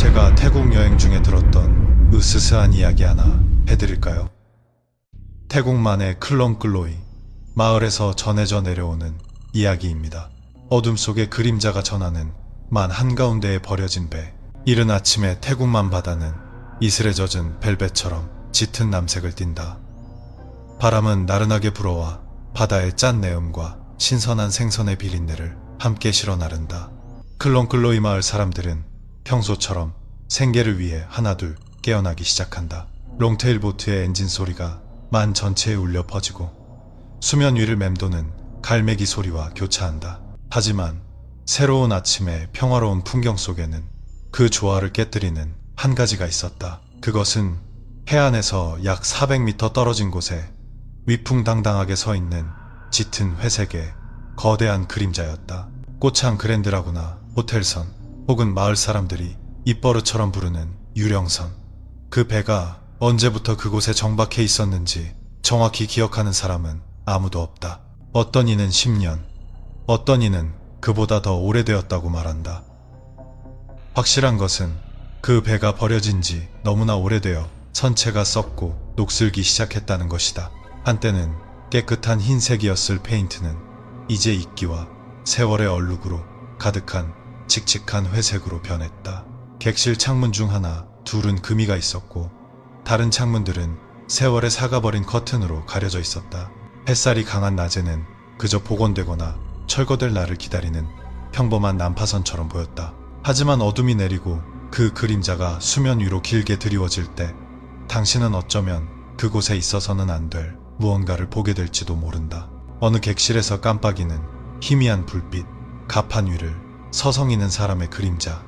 제가 태국 여행 중에 들었던 으스스한 이야기 하나 해드릴까요? 태국만의 클렁클로이 마을에서 전해져 내려오는 이야기입니다. 어둠 속에 그림자가 전하는 만 한가운데에 버려진 배. 이른 아침에 태국만 바다는 이슬에 젖은 벨벳처럼 짙은 남색을 띈다. 바람은 나른하게 불어와 바다의 짠 내음과 신선한 생선의 비린내를 함께 실어 나른다. 클렁클로이 마을 사람들은 평소처럼 생계를 위해 하나둘 깨어나기 시작한다. 롱테일 보트의 엔진 소리가 만 전체에 울려 퍼지고 수면 위를 맴도는 갈매기 소리와 교차한다. 하지만 새로운 아침의 평화로운 풍경 속에는 그 조화를 깨뜨리는 한 가지가 있었다. 그것은 해안에서 약 400m 떨어진 곳에 위풍당당하게 서 있는 짙은 회색의 거대한 그림자였다. 꼬창 그랜드라구나 호텔선 혹은 마을 사람들이 입버릇처럼 부르는 유령선. 그 배가 언제부터 그곳에 정박해 있었는지 정확히 기억하는 사람은 아무도 없다. 어떤 이는 10년, 어떤 이는 그보다 더 오래되었다고 말한다. 확실한 것은 그 배가 버려진 지 너무나 오래되어 선체가 썩고 녹슬기 시작했다는 것이다. 한때는 깨끗한 흰색이었을 페인트는 이제 이끼와 세월의 얼룩으로 가득한 칙칙한 회색으로 변했다. 객실 창문 중 하나, 둘은 금이가 있었고 다른 창문들은 세월에 사가버린 커튼으로 가려져 있었다. 햇살이 강한 낮에는 그저 복원되거나 철거될 날을 기다리는 평범한 난파선처럼 보였다. 하지만 어둠이 내리고 그 그림자가 수면 위로 길게 드리워질 때 당신은 어쩌면 그곳에 있어서는 안 될 무언가를 보게 될지도 모른다. 어느 객실에서 깜빡이는 희미한 불빛, 가판 위를 서성이는 사람의 그림자,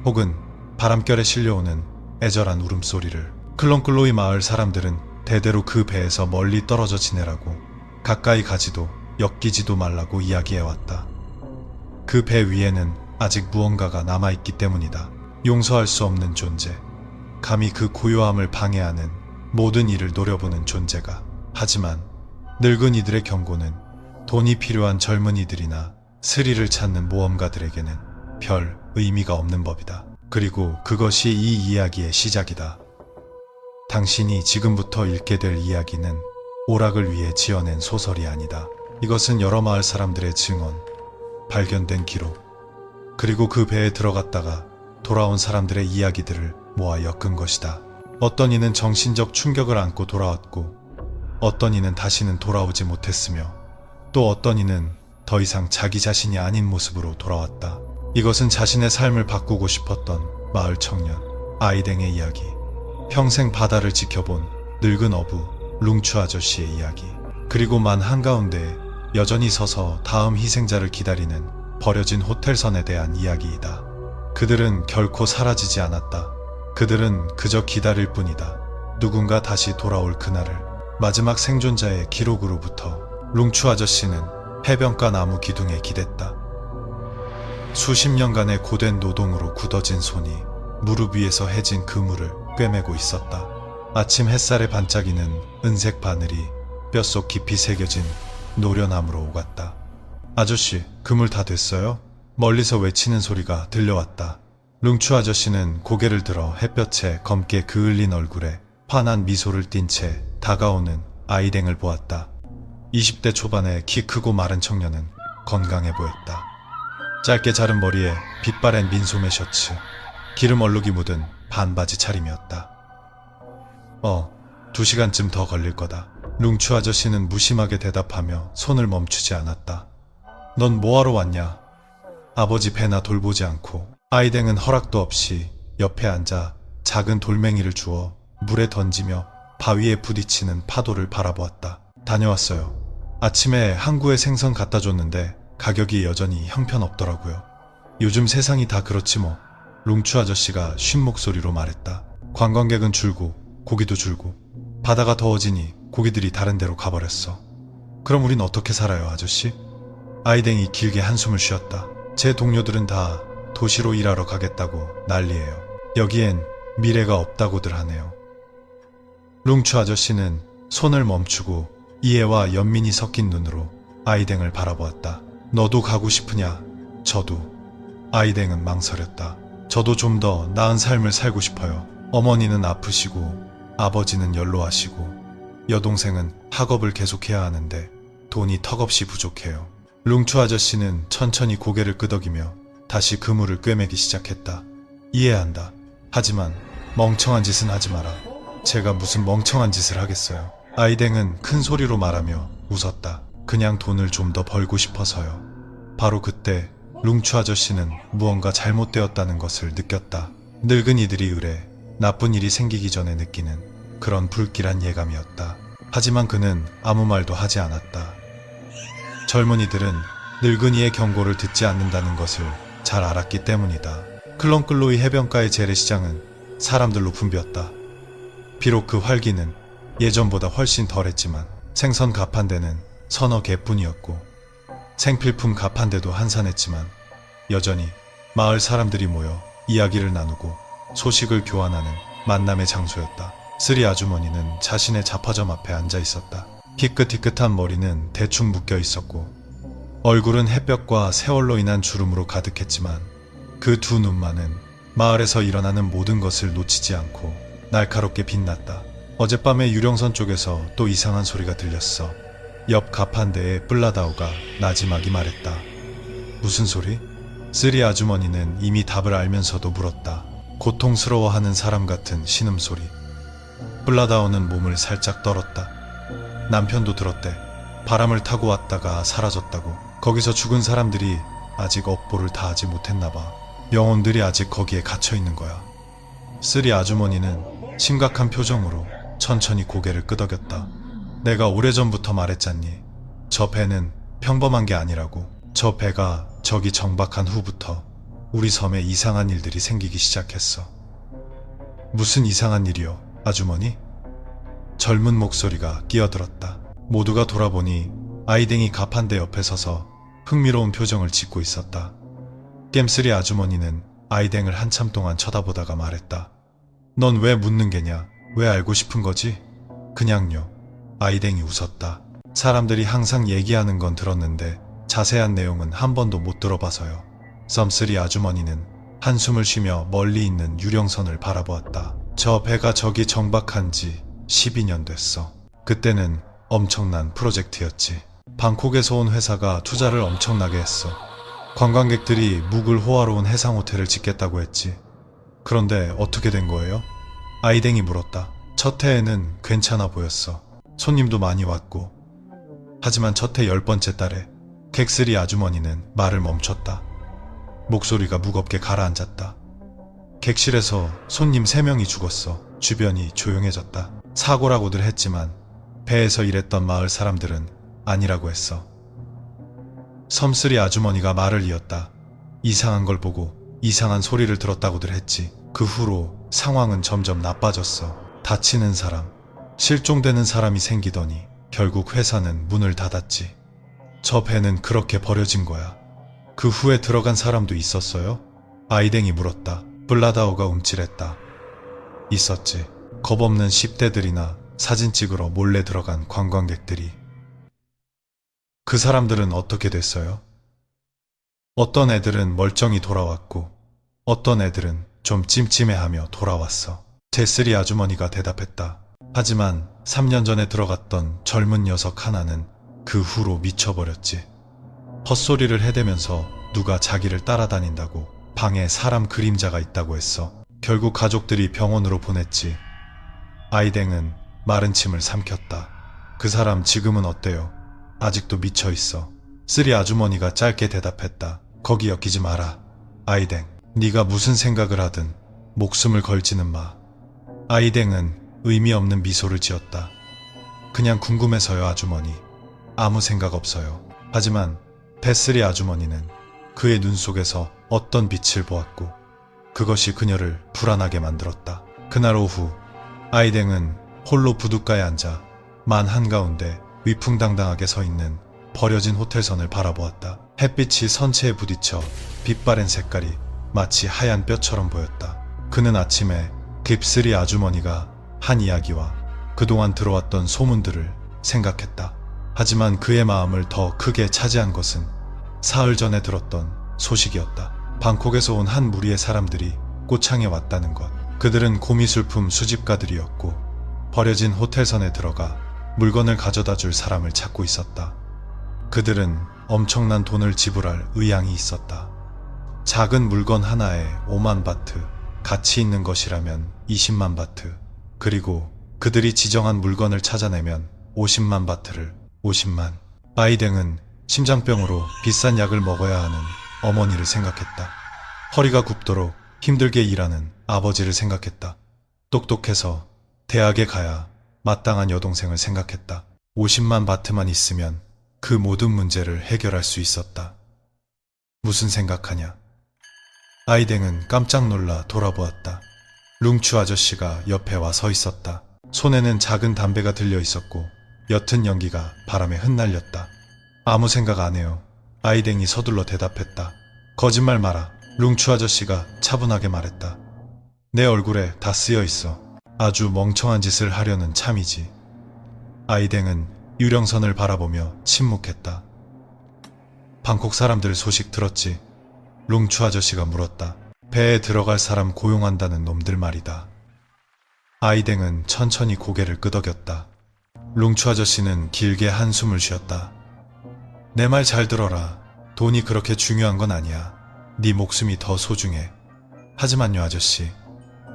혹은 바람결에 실려오는 애절한 울음소리를. 클렁클로이 마을 사람들은 대대로 그 배에서 멀리 떨어져 지내라고, 가까이 가지도 엮이지도 말라고 이야기해왔다. 그 배 위에는 아직 무언가가 남아있기 때문이다. 용서할 수 없는 존재, 감히 그 고요함을 방해하는 모든 일을 노려보는 존재가. 하지만 늙은 이들의 경고는 돈이 필요한 젊은이들이나 스릴을 찾는 모험가들에게는 별 의미가 없는 법이다. 그리고 그것이 이 이야기의 시작이다. 당신이 지금부터 읽게 될 이야기는 오락을 위해 지어낸 소설이 아니다. 이것은 여러 마을 사람들의 증언, 발견된 기록, 그리고 그 배에 들어갔다가 돌아온 사람들의 이야기들을 모아 엮은 것이다. 어떤 이는 정신적 충격을 안고 돌아왔고, 어떤 이는 다시는 돌아오지 못했으며, 또 어떤 이는 더 이상 자기 자신이 아닌 모습으로 돌아왔다. 이것은 자신의 삶을 바꾸고 싶었던 마을 청년 아이댕의 이야기, 평생 바다를 지켜본 늙은 어부 룽추 아저씨의 이야기, 그리고 만 한가운데에 여전히 서서 다음 희생자를 기다리는 버려진 호텔선에 대한 이야기이다. 그들은 결코 사라지지 않았다. 그들은 그저 기다릴 뿐이다. 누군가 다시 돌아올 그날을. 마지막 생존자의 기록으로부터 룽추 아저씨는 해변가 나무 기둥에 기댔다. 수십 년간의 고된 노동으로 굳어진 손이 무릎 위에서 해진 그물을 꿰매고 있었다. 아침 햇살에 반짝이는 은색 바늘이 뼛속 깊이 새겨진 노련함으로 오갔다. 아저씨, 그물 다 됐어요? 멀리서 외치는 소리가 들려왔다. 룽추 아저씨는 고개를 들어 햇볕에 검게 그을린 얼굴에 환한 미소를 띤 채 다가오는 아이댕을 보았다. 20대 초반의 키 크고 마른 청년은 건강해 보였다. 짧게 자른 머리에 빛바랜 민소매 셔츠, 기름 얼룩이 묻은 반바지 차림이었다. 2시간쯤 더 걸릴 거다. 룽추 아저씨는 무심하게 대답하며 손을 멈추지 않았다. 넌 뭐하러 왔냐? 아버지 배나 돌보지 않고. 아이댕은 허락도 없이 옆에 앉아 작은 돌멩이를 주워 물에 던지며 바위에 부딪히는 파도를 바라보았다. 다녀왔어요. 아침에 항구에 생선 갖다 줬는데 가격이 여전히 형편없더라고요. 요즘 세상이 다 그렇지 뭐. 룽추 아저씨가 쉰 목소리로 말했다. 관광객은 줄고 고기도 줄고 바다가 더워지니 고기들이 다른 데로 가버렸어. 그럼 우린 어떻게 살아요, 아저씨? 아이댕이 길게 한숨을 쉬었다. 제 동료들은 다 도시로 일하러 가겠다고 난리예요. 여기엔 미래가 없다고들 하네요. 룽추 아저씨는 손을 멈추고 이해와 연민이 섞인 눈으로 아이댕을 바라보았다. 너도 가고 싶으냐? 저도. 아이댕은 망설였다. 저도 좀 더 나은 삶을 살고 싶어요. 어머니는 아프시고 아버지는 연로하시고 여동생은 학업을 계속해야 하는데 돈이 턱없이 부족해요. 룽추 아저씨는 천천히 고개를 끄덕이며 다시 그물을 꿰매기 시작했다. 이해한다. 하지만 멍청한 짓은 하지 마라. 제가 무슨 멍청한 짓을 하겠어요. 아이댕은 큰 소리로 말하며 웃었다. 그냥 돈을 좀 더 벌고 싶어서요. 바로 그때 룽추 아저씨는 무언가 잘못되었다는 것을 느꼈다. 늙은이들이 의뢰 나쁜 일이 생기기 전에 느끼는 그런 불길한 예감이었다. 하지만 그는 아무 말도 하지 않았다. 젊은이들은 늙은이의 경고를 듣지 않는다는 것을 잘 알았기 때문이다. 클렁클로이 해변가의 재래시장은 사람들로 붐볐다. 비록 그 활기는 예전보다 훨씬 덜했지만 생선 가판대는 서너 개뿐이었고 생필품 가판대도 한산했지만 여전히 마을 사람들이 모여 이야기를 나누고 소식을 교환하는 만남의 장소였다. 쓰리 아주머니는 자신의 잡화점 앞에 앉아 있었다. 희끗희끗한 머리는 대충 묶여 있었고 얼굴은 햇볕과 세월로 인한 주름으로 가득했지만 그 두 눈만은 마을에서 일어나는 모든 것을 놓치지 않고 날카롭게 빛났다. 어젯밤에 유령선 쪽에서 또 이상한 소리가 들렸어. 옆 가판대의 플라다오가 나지막이 말했다. 무슨 소리? 쓰리 아주머니는 이미 답을 알면서도 물었다. 고통스러워하는 사람 같은 신음소리. 플라다오는 몸을 살짝 떨었다. 남편도 들었대. 바람을 타고 왔다가 사라졌다고. 거기서 죽은 사람들이 아직 업보를 다하지 못했나봐. 영혼들이 아직 거기에 갇혀있는 거야. 쓰리 아주머니는 심각한 표정으로 천천히 고개를 끄덕였다. 내가 오래전부터 말했잖니. 저 배는 평범한 게 아니라고. 저 배가 저기 정박한 후부터 우리 섬에 이상한 일들이 생기기 시작했어. 무슨 이상한 일이요, 아주머니? 젊은 목소리가 끼어들었다. 모두가 돌아보니 아이댕이 가판대 옆에 서서 흥미로운 표정을 짓고 있었다. 겜쓰리 아주머니는 아이댕을 한참 동안 쳐다보다가 말했다. 넌 왜 묻는 게냐? 왜 알고 싶은 거지? 그냥요. 아이댕이 웃었다. 사람들이 항상 얘기하는 건 들었는데 자세한 내용은 한 번도 못 들어봐서요. 썸쓰리 아주머니는 한숨을 쉬며 멀리 있는 유령선을 바라보았다. 저 배가 저기 정박한 지 12년 됐어. 그때는 엄청난 프로젝트였지. 방콕에서 온 회사가 투자를 엄청나게 했어. 관광객들이 묵을 호화로운 해상호텔을 짓겠다고 했지. 그런데 어떻게 된 거예요? 아이댕이 물었다. 첫 해에는 괜찮아 보였어. 손님도 많이 왔고. 하지만 첫 해 10번째 달에 객쓰리 아주머니는 말을 멈췄다. 목소리가 무겁게 가라앉았다. 객실에서 손님 3명이 죽었어. 주변이 조용해졌다. 사고라고들 했지만 배에서 일했던 마을 사람들은 아니라고 했어. 섬쓰리 아주머니가 말을 이었다. 이상한 걸 보고 이상한 소리를 들었다고들 했지. 그 후로 상황은 점점 나빠졌어. 다치는 사람, 실종되는 사람이 생기더니 결국 회사는 문을 닫았지. 저 배는 그렇게 버려진 거야. 그 후에 들어간 사람도 있었어요? 아이댕이 물었다. 블라다오가 움찔했다. 있었지. 겁없는 10대들이나 사진 찍으러 몰래 들어간 관광객들이. 그 사람들은 어떻게 됐어요? 어떤 애들은 멀쩡히 돌아왔고 어떤 애들은 좀 찜찜해하며 돌아왔어. 제쓰리 아주머니가 대답했다. 하지만 3년 전에 들어갔던 젊은 녀석 하나는 그 후로 미쳐버렸지. 헛소리를 해대면서 누가 자기를 따라다닌다고 방에 사람 그림자가 있다고 했어. 결국 가족들이 병원으로 보냈지. 아이댕은 마른 침을 삼켰다. 그 사람 지금은 어때요? 아직도 미쳐있어. 쓰리 아주머니가 짧게 대답했다. 거기 엮이지 마라. 아이댕, 네가 무슨 생각을 하든 목숨을 걸지는 마. 아이댕은 의미 없는 미소를 지었다. 그냥 궁금해서요, 아주머니. 아무 생각 없어요. 하지만 베쓰리 아주머니는 그의 눈 속에서 어떤 빛을 보았고 그것이 그녀를 불안하게 만들었다. 그날 오후 아이댕은 홀로 부둣가에 앉아 만 한가운데 위풍당당하게 서 있는 버려진 호텔선을 바라보았다. 햇빛이 선체에 부딪혀 빛바랜 색깔이 마치 하얀 뼈처럼 보였다. 그는 아침에 깁쓰리 아주머니가 한 이야기와 그동안 들어왔던 소문들을 생각했다. 하지만 그의 마음을 더 크게 차지한 것은 사흘 전에 들었던 소식이었다. 방콕에서 온 한 무리의 사람들이 꼬창에 왔다는 것. 그들은 고미술품 수집가들이었고 버려진 호텔선에 들어가 물건을 가져다 줄 사람을 찾고 있었다. 그들은 엄청난 돈을 지불할 의향이 있었다. 작은 물건 하나에 5만 바트, 가치 있는 것이라면 20만 바트, 그리고 그들이 지정한 물건을 찾아내면 50만 바트를 50만. 아이댕은 심장병으로 비싼 약을 먹어야 하는 어머니를 생각했다. 허리가 굽도록 힘들게 일하는 아버지를 생각했다. 똑똑해서 대학에 가야 마땅한 여동생을 생각했다. 50만 바트만 있으면 그 모든 문제를 해결할 수 있었다. 무슨 생각하냐? 아이댕은 깜짝 놀라 돌아보았다. 룽추 아저씨가 옆에 와 서 있었다. 손에는 작은 담배가 들려 있었고 옅은 연기가 바람에 흩날렸다. 아무 생각 안 해요. 아이댕이 서둘러 대답했다. 거짓말 마라. 룽추 아저씨가 차분하게 말했다. 내 얼굴에 다 쓰여 있어. 아주 멍청한 짓을 하려는 참이지. 아이댕은 유령선을 바라보며 침묵했다. 방콕 사람들 소식 들었지? 룽추 아저씨가 물었다. 배에 들어갈 사람 고용한다는 놈들 말이다. 아이댕은 천천히 고개를 끄덕였다. 룽추 아저씨는 길게 한숨을 쉬었다. 내 말 잘 들어라. 돈이 그렇게 중요한 건 아니야. 네 목숨이 더 소중해. 하지만요 아저씨.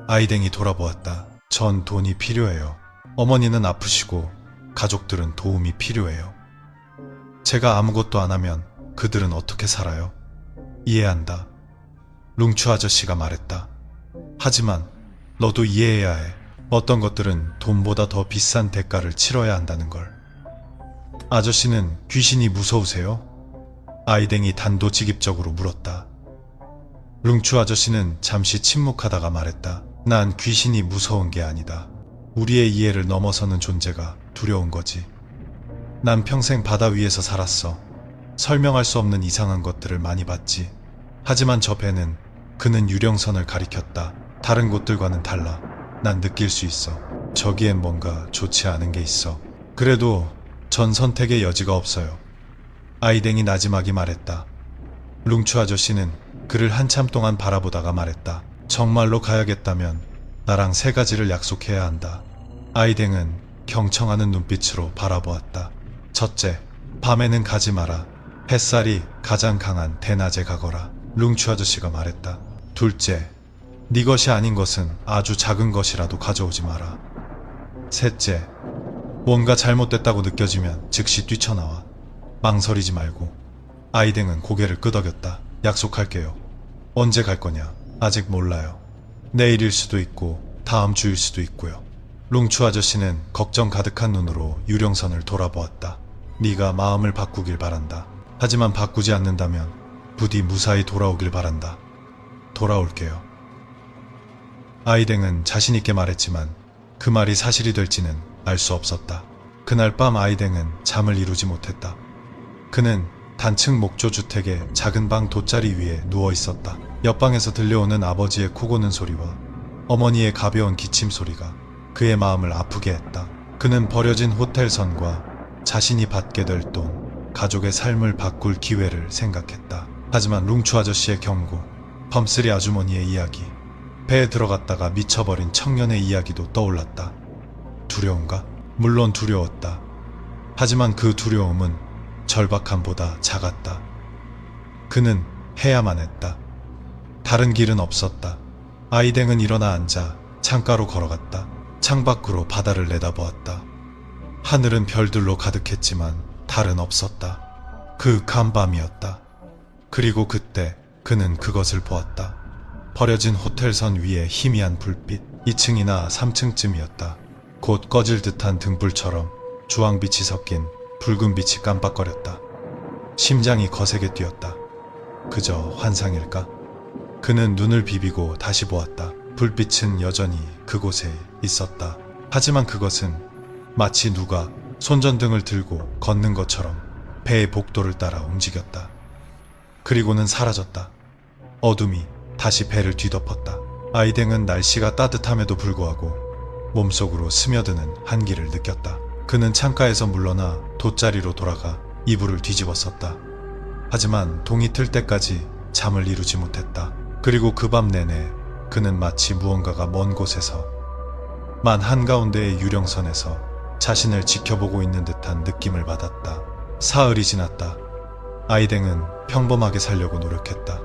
아이댕이 돌아보았다. 전 돈이 필요해요. 어머니는 아프시고 가족들은 도움이 필요해요. 제가 아무것도 안 하면 그들은 어떻게 살아요? 이해한다. 룽추 아저씨가 말했다. 하지만 너도 이해해야 해. 어떤 것들은 돈보다 더 비싼 대가를 치러야 한다는 걸. 아저씨는 귀신이 무서우세요? 아이댕이 단도직입적으로 물었다. 룽추 아저씨는 잠시 침묵하다가 말했다. 난 귀신이 무서운 게 아니다. 우리의 이해를 넘어서는 존재가 두려운 거지. 난 평생 바다 위에서 살았어. 설명할 수 없는 이상한 것들을 많이 봤지. 하지만 저 배는 그는 유령선을 가리켰다. 다른 곳들과는 달라. 난 느낄 수 있어. 저기엔 뭔가 좋지 않은 게 있어. 그래도 전 선택의 여지가 없어요. 아이댕이 나지막이 말했다. 룽추 아저씨는 그를 한참 동안 바라보다가 말했다. 정말로 가야겠다면 나랑 3가지를 약속해야 한다. 아이댕은 경청하는 눈빛으로 바라보았다. 첫째, 밤에는 가지 마라. 햇살이 가장 강한 대낮에 가거라. 룽추 아저씨가 말했다. 둘째, 네 것이 아닌 것은 아주 작은 것이라도 가져오지 마라. 셋째, 뭔가 잘못됐다고 느껴지면 즉시 뛰쳐나와. 망설이지 말고. 아이댕은 고개를 끄덕였다. 약속할게요. 언제 갈 거냐? 아직 몰라요. 내일일 수도 있고 다음 주일 수도 있고요. 룽추 아저씨는 걱정 가득한 눈으로 유령선을 돌아보았다. 네가 마음을 바꾸길 바란다. 하지만 바꾸지 않는다면 부디 무사히 돌아오길 바란다. 돌아올게요. 아이댕은 자신있게 말했지만 그 말이 사실이 될지는 알 수 없었다. 그날 밤 아이댕은 잠을 이루지 못했다. 그는 단층 목조주택의 작은 방 돗자리 위에 누워 있었다. 옆방에서 들려오는 아버지의 코 고는 소리와 어머니의 가벼운 기침 소리가 그의 마음을 아프게 했다. 그는 버려진 호텔선과 자신이 받게 될 돈, 가족의 삶을 바꿀 기회를 생각했다. 하지만 룽추 아저씨의 경고, 범쓰리 아주머니의 이야기, 배에 들어갔다가 미쳐버린 청년의 이야기도 떠올랐다. 두려운가? 물론 두려웠다. 하지만 그 두려움은 절박함보다 작았다. 그는 해야만 했다. 다른 길은 없었다. 아이댕은 일어나 앉아 창가로 걸어갔다. 창밖으로 바다를 내다보았다. 하늘은 별들로 가득했지만 달은 없었다. 그윽한 밤이었다. 그리고 그때 그는 그것을 보았다. 버려진 호텔선 위에 희미한 불빛, 2층이나 3층쯤이었다. 곧 꺼질 듯한 등불처럼 주황빛이 섞인 붉은 빛이 깜빡거렸다. 심장이 거세게 뛰었다. 그저 환상일까? 그는 눈을 비비고 다시 보았다. 불빛은 여전히 그곳에 있었다. 하지만 그것은 마치 누가 손전등을 들고 걷는 것처럼 배의 복도를 따라 움직였다. 그리고는 사라졌다. 어둠이 다시 배를 뒤덮었다. 아이댕은 날씨가 따뜻함에도 불구하고 몸속으로 스며드는 한기를 느꼈다. 그는 창가에서 물러나 돗자리로 돌아가 이불을 뒤집었었다. 하지만 동이 틀 때까지 잠을 이루지 못했다. 그리고 그 밤 내내 그는 마치 무언가가 먼 곳에서, 만 한가운데의 유령선에서 자신을 지켜보고 있는 듯한 느낌을 받았다. 사흘이 지났다. 아이댕은 평범하게 살려고 노력했다.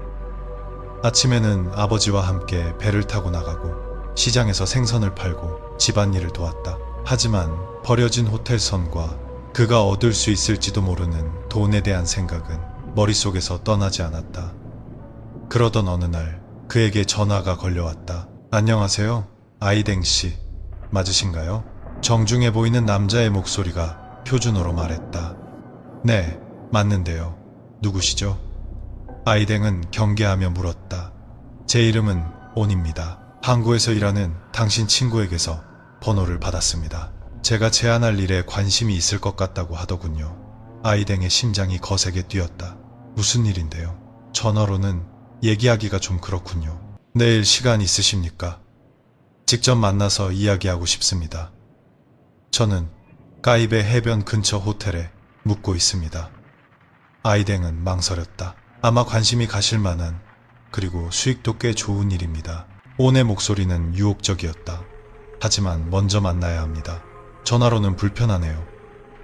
아침에는 아버지와 함께 배를 타고 나가고 시장에서 생선을 팔고 집안일을 도왔다. 하지만 버려진 호텔선과 그가 얻을 수 있을지도 모르는 돈에 대한 생각은 머릿속에서 떠나지 않았다. 그러던 어느 날 그에게 전화가 걸려왔다. 안녕하세요. 아이댕 씨 맞으신가요? 정중해 보이는 남자의 목소리가 표준어로 말했다. 네, 맞는데요. 누구시죠? 아이댕은 경계하며 물었다. 제 이름은 온입니다. 항구에서 일하는 당신 친구에게서 번호를 받았습니다. 제가 제안할 일에 관심이 있을 것 같다고 하더군요. 아이댕의 심장이 거세게 뛰었다. 무슨 일인데요? 전화로는 얘기하기가 좀 그렇군요. 내일 시간 있으십니까? 직접 만나서 이야기하고 싶습니다. 저는 까이베 해변 근처 호텔에 묵고 있습니다. 아이댕은 망설였다. 아마 관심이 가실 만한, 그리고 수익도 꽤 좋은 일입니다. 온의 목소리는 유혹적이었다. 하지만 먼저 만나야 합니다. 전화로는 불편하네요.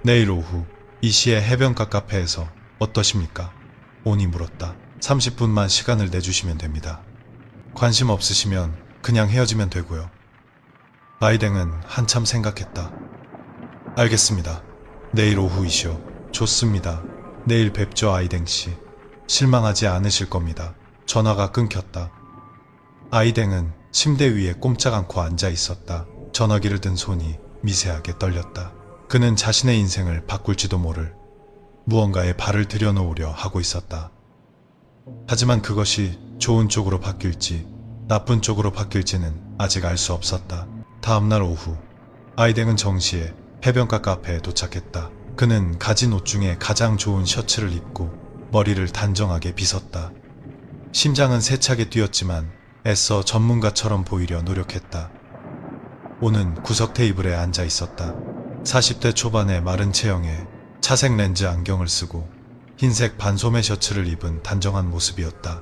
내일 오후 이 시에 해변가 카페에서 어떠십니까? 온이 물었다. 30분만 시간을 내주시면 됩니다. 관심 없으시면 그냥 헤어지면 되고요. 아이댕은 한참 생각했다. 알겠습니다. 내일 오후이시오. 좋습니다. 내일 뵙죠, 아이댕 씨. 실망하지 않으실 겁니다. 전화가 끊겼다. 아이댕은 침대 위에 꼼짝 않고 앉아 있었다. 전화기를 든 손이 미세하게 떨렸다. 그는 자신의 인생을 바꿀지도 모를 무언가에 발을 들여놓으려 하고 있었다. 하지만 그것이 좋은 쪽으로 바뀔지 나쁜 쪽으로 바뀔지는 아직 알 수 없었다. 다음날 오후 아이댕은 정시에 해변가 카페에 도착했다. 그는 가진 옷 중에 가장 좋은 셔츠를 입고 머리를 단정하게 빗었다. 심장은 세차게 뛰었지만 애써 전문가처럼 보이려 노력했다. 오는 구석 테이블에 앉아 있었다. 40대 초반의 마른 체형에 차색 렌즈 안경을 쓰고 흰색 반소매 셔츠를 입은 단정한 모습이었다.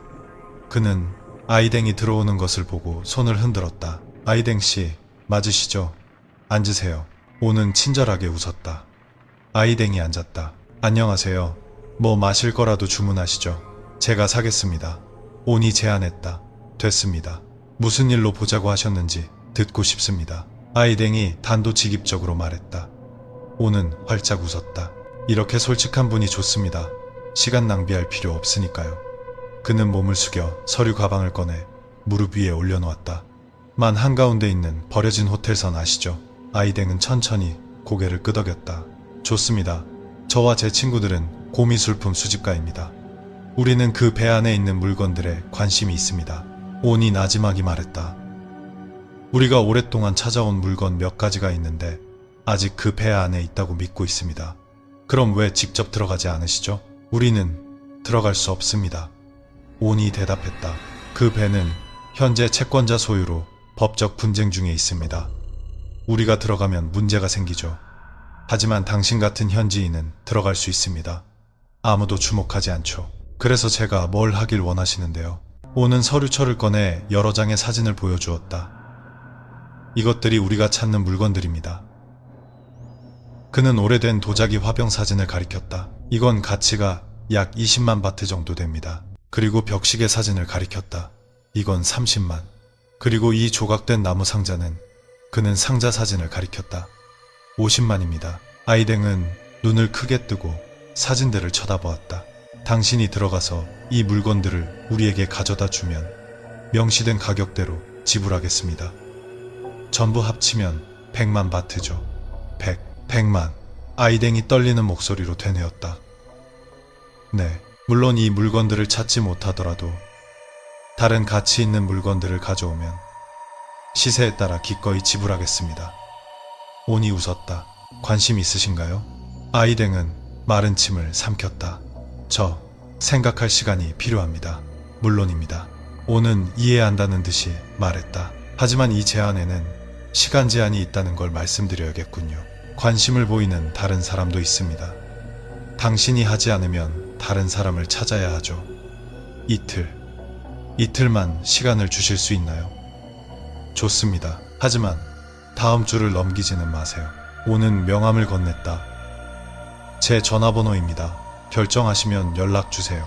그는 아이댕이 들어오는 것을 보고 손을 흔들었다. 아이댕 씨, 맞으시죠? 앉으세요. 온은 친절하게 웃었다. 아이댕이 앉았다. 안녕하세요. 뭐 마실 거라도 주문하시죠. 제가 사겠습니다. 온이 제안했다. 됐습니다. 무슨 일로 보자고 하셨는지 듣고 싶습니다. 아이댕이 단도직입적으로 말했다. 온은 활짝 웃었다. 이렇게 솔직한 분이 좋습니다. 시간 낭비할 필요 없으니까요. 그는 몸을 숙여 서류 가방을 꺼내 무릎 위에 올려놓았다. 만 한가운데 있는 버려진 호텔선 아시죠? 아이댕은 천천히 고개를 끄덕였다. 좋습니다. 저와 제 친구들은 고미술품 수집가입니다. 우리는 그 배 안에 있는 물건들에 관심이 있습니다. 온이 나지막이 말했다. 우리가 오랫동안 찾아온 물건 몇 가지가 있는데 아직 그 배 안에 있다고 믿고 있습니다. 그럼 왜 직접 들어가지 않으시죠? 우리는 들어갈 수 없습니다. 온이 대답했다. 그 배는 현재 채권자 소유로 법적 분쟁 중에 있습니다. 우리가 들어가면 문제가 생기죠. 하지만 당신 같은 현지인은 들어갈 수 있습니다. 아무도 주목하지 않죠. 그래서 제가 뭘 하길 원하시는데요. 온은 서류철을 꺼내 여러 장의 사진을 보여주었다. 이것들이 우리가 찾는 물건들입니다. 그는 오래된 도자기 화병 사진을 가리켰다. 이건 가치가 약 20만 바트 정도 됩니다. 그리고 벽시계 사진을 가리켰다. 이건 30만. 그리고 이 조각된 나무 상자는, 그는 상자 사진을 가리켰다. 50만입니다. 아이댕은 눈을 크게 뜨고 사진들을 쳐다보았다. 당신이 들어가서 이 물건들을 우리에게 가져다 주면 명시된 가격대로 지불하겠습니다. 전부 합치면 100만 바트죠. 100만. 아이댕이 떨리는 목소리로 되뇌었다. 네, 물론 이 물건들을 찾지 못하더라도 다른 가치 있는 물건들을 가져오면 시세에 따라 기꺼이 지불하겠습니다. 온이 웃었다. 관심 있으신가요? 아이댕은 마른 침을 삼켰다. 저 생각할 시간이 필요합니다. 물론입니다. 온은 이해한다는 듯이 말했다. 하지만 이 제안에는 시간 제한이 있다는 걸 말씀드려야겠군요. 관심을 보이는 다른 사람도 있습니다. 당신이 하지 않으면 다른 사람을 찾아야 하죠. 이틀만 시간을 주실 수 있나요? 좋습니다. 하지만 다음 주를 넘기지는 마세요. 오는 명함을 건넸다. 제 전화번호입니다. 결정하시면 연락 주세요.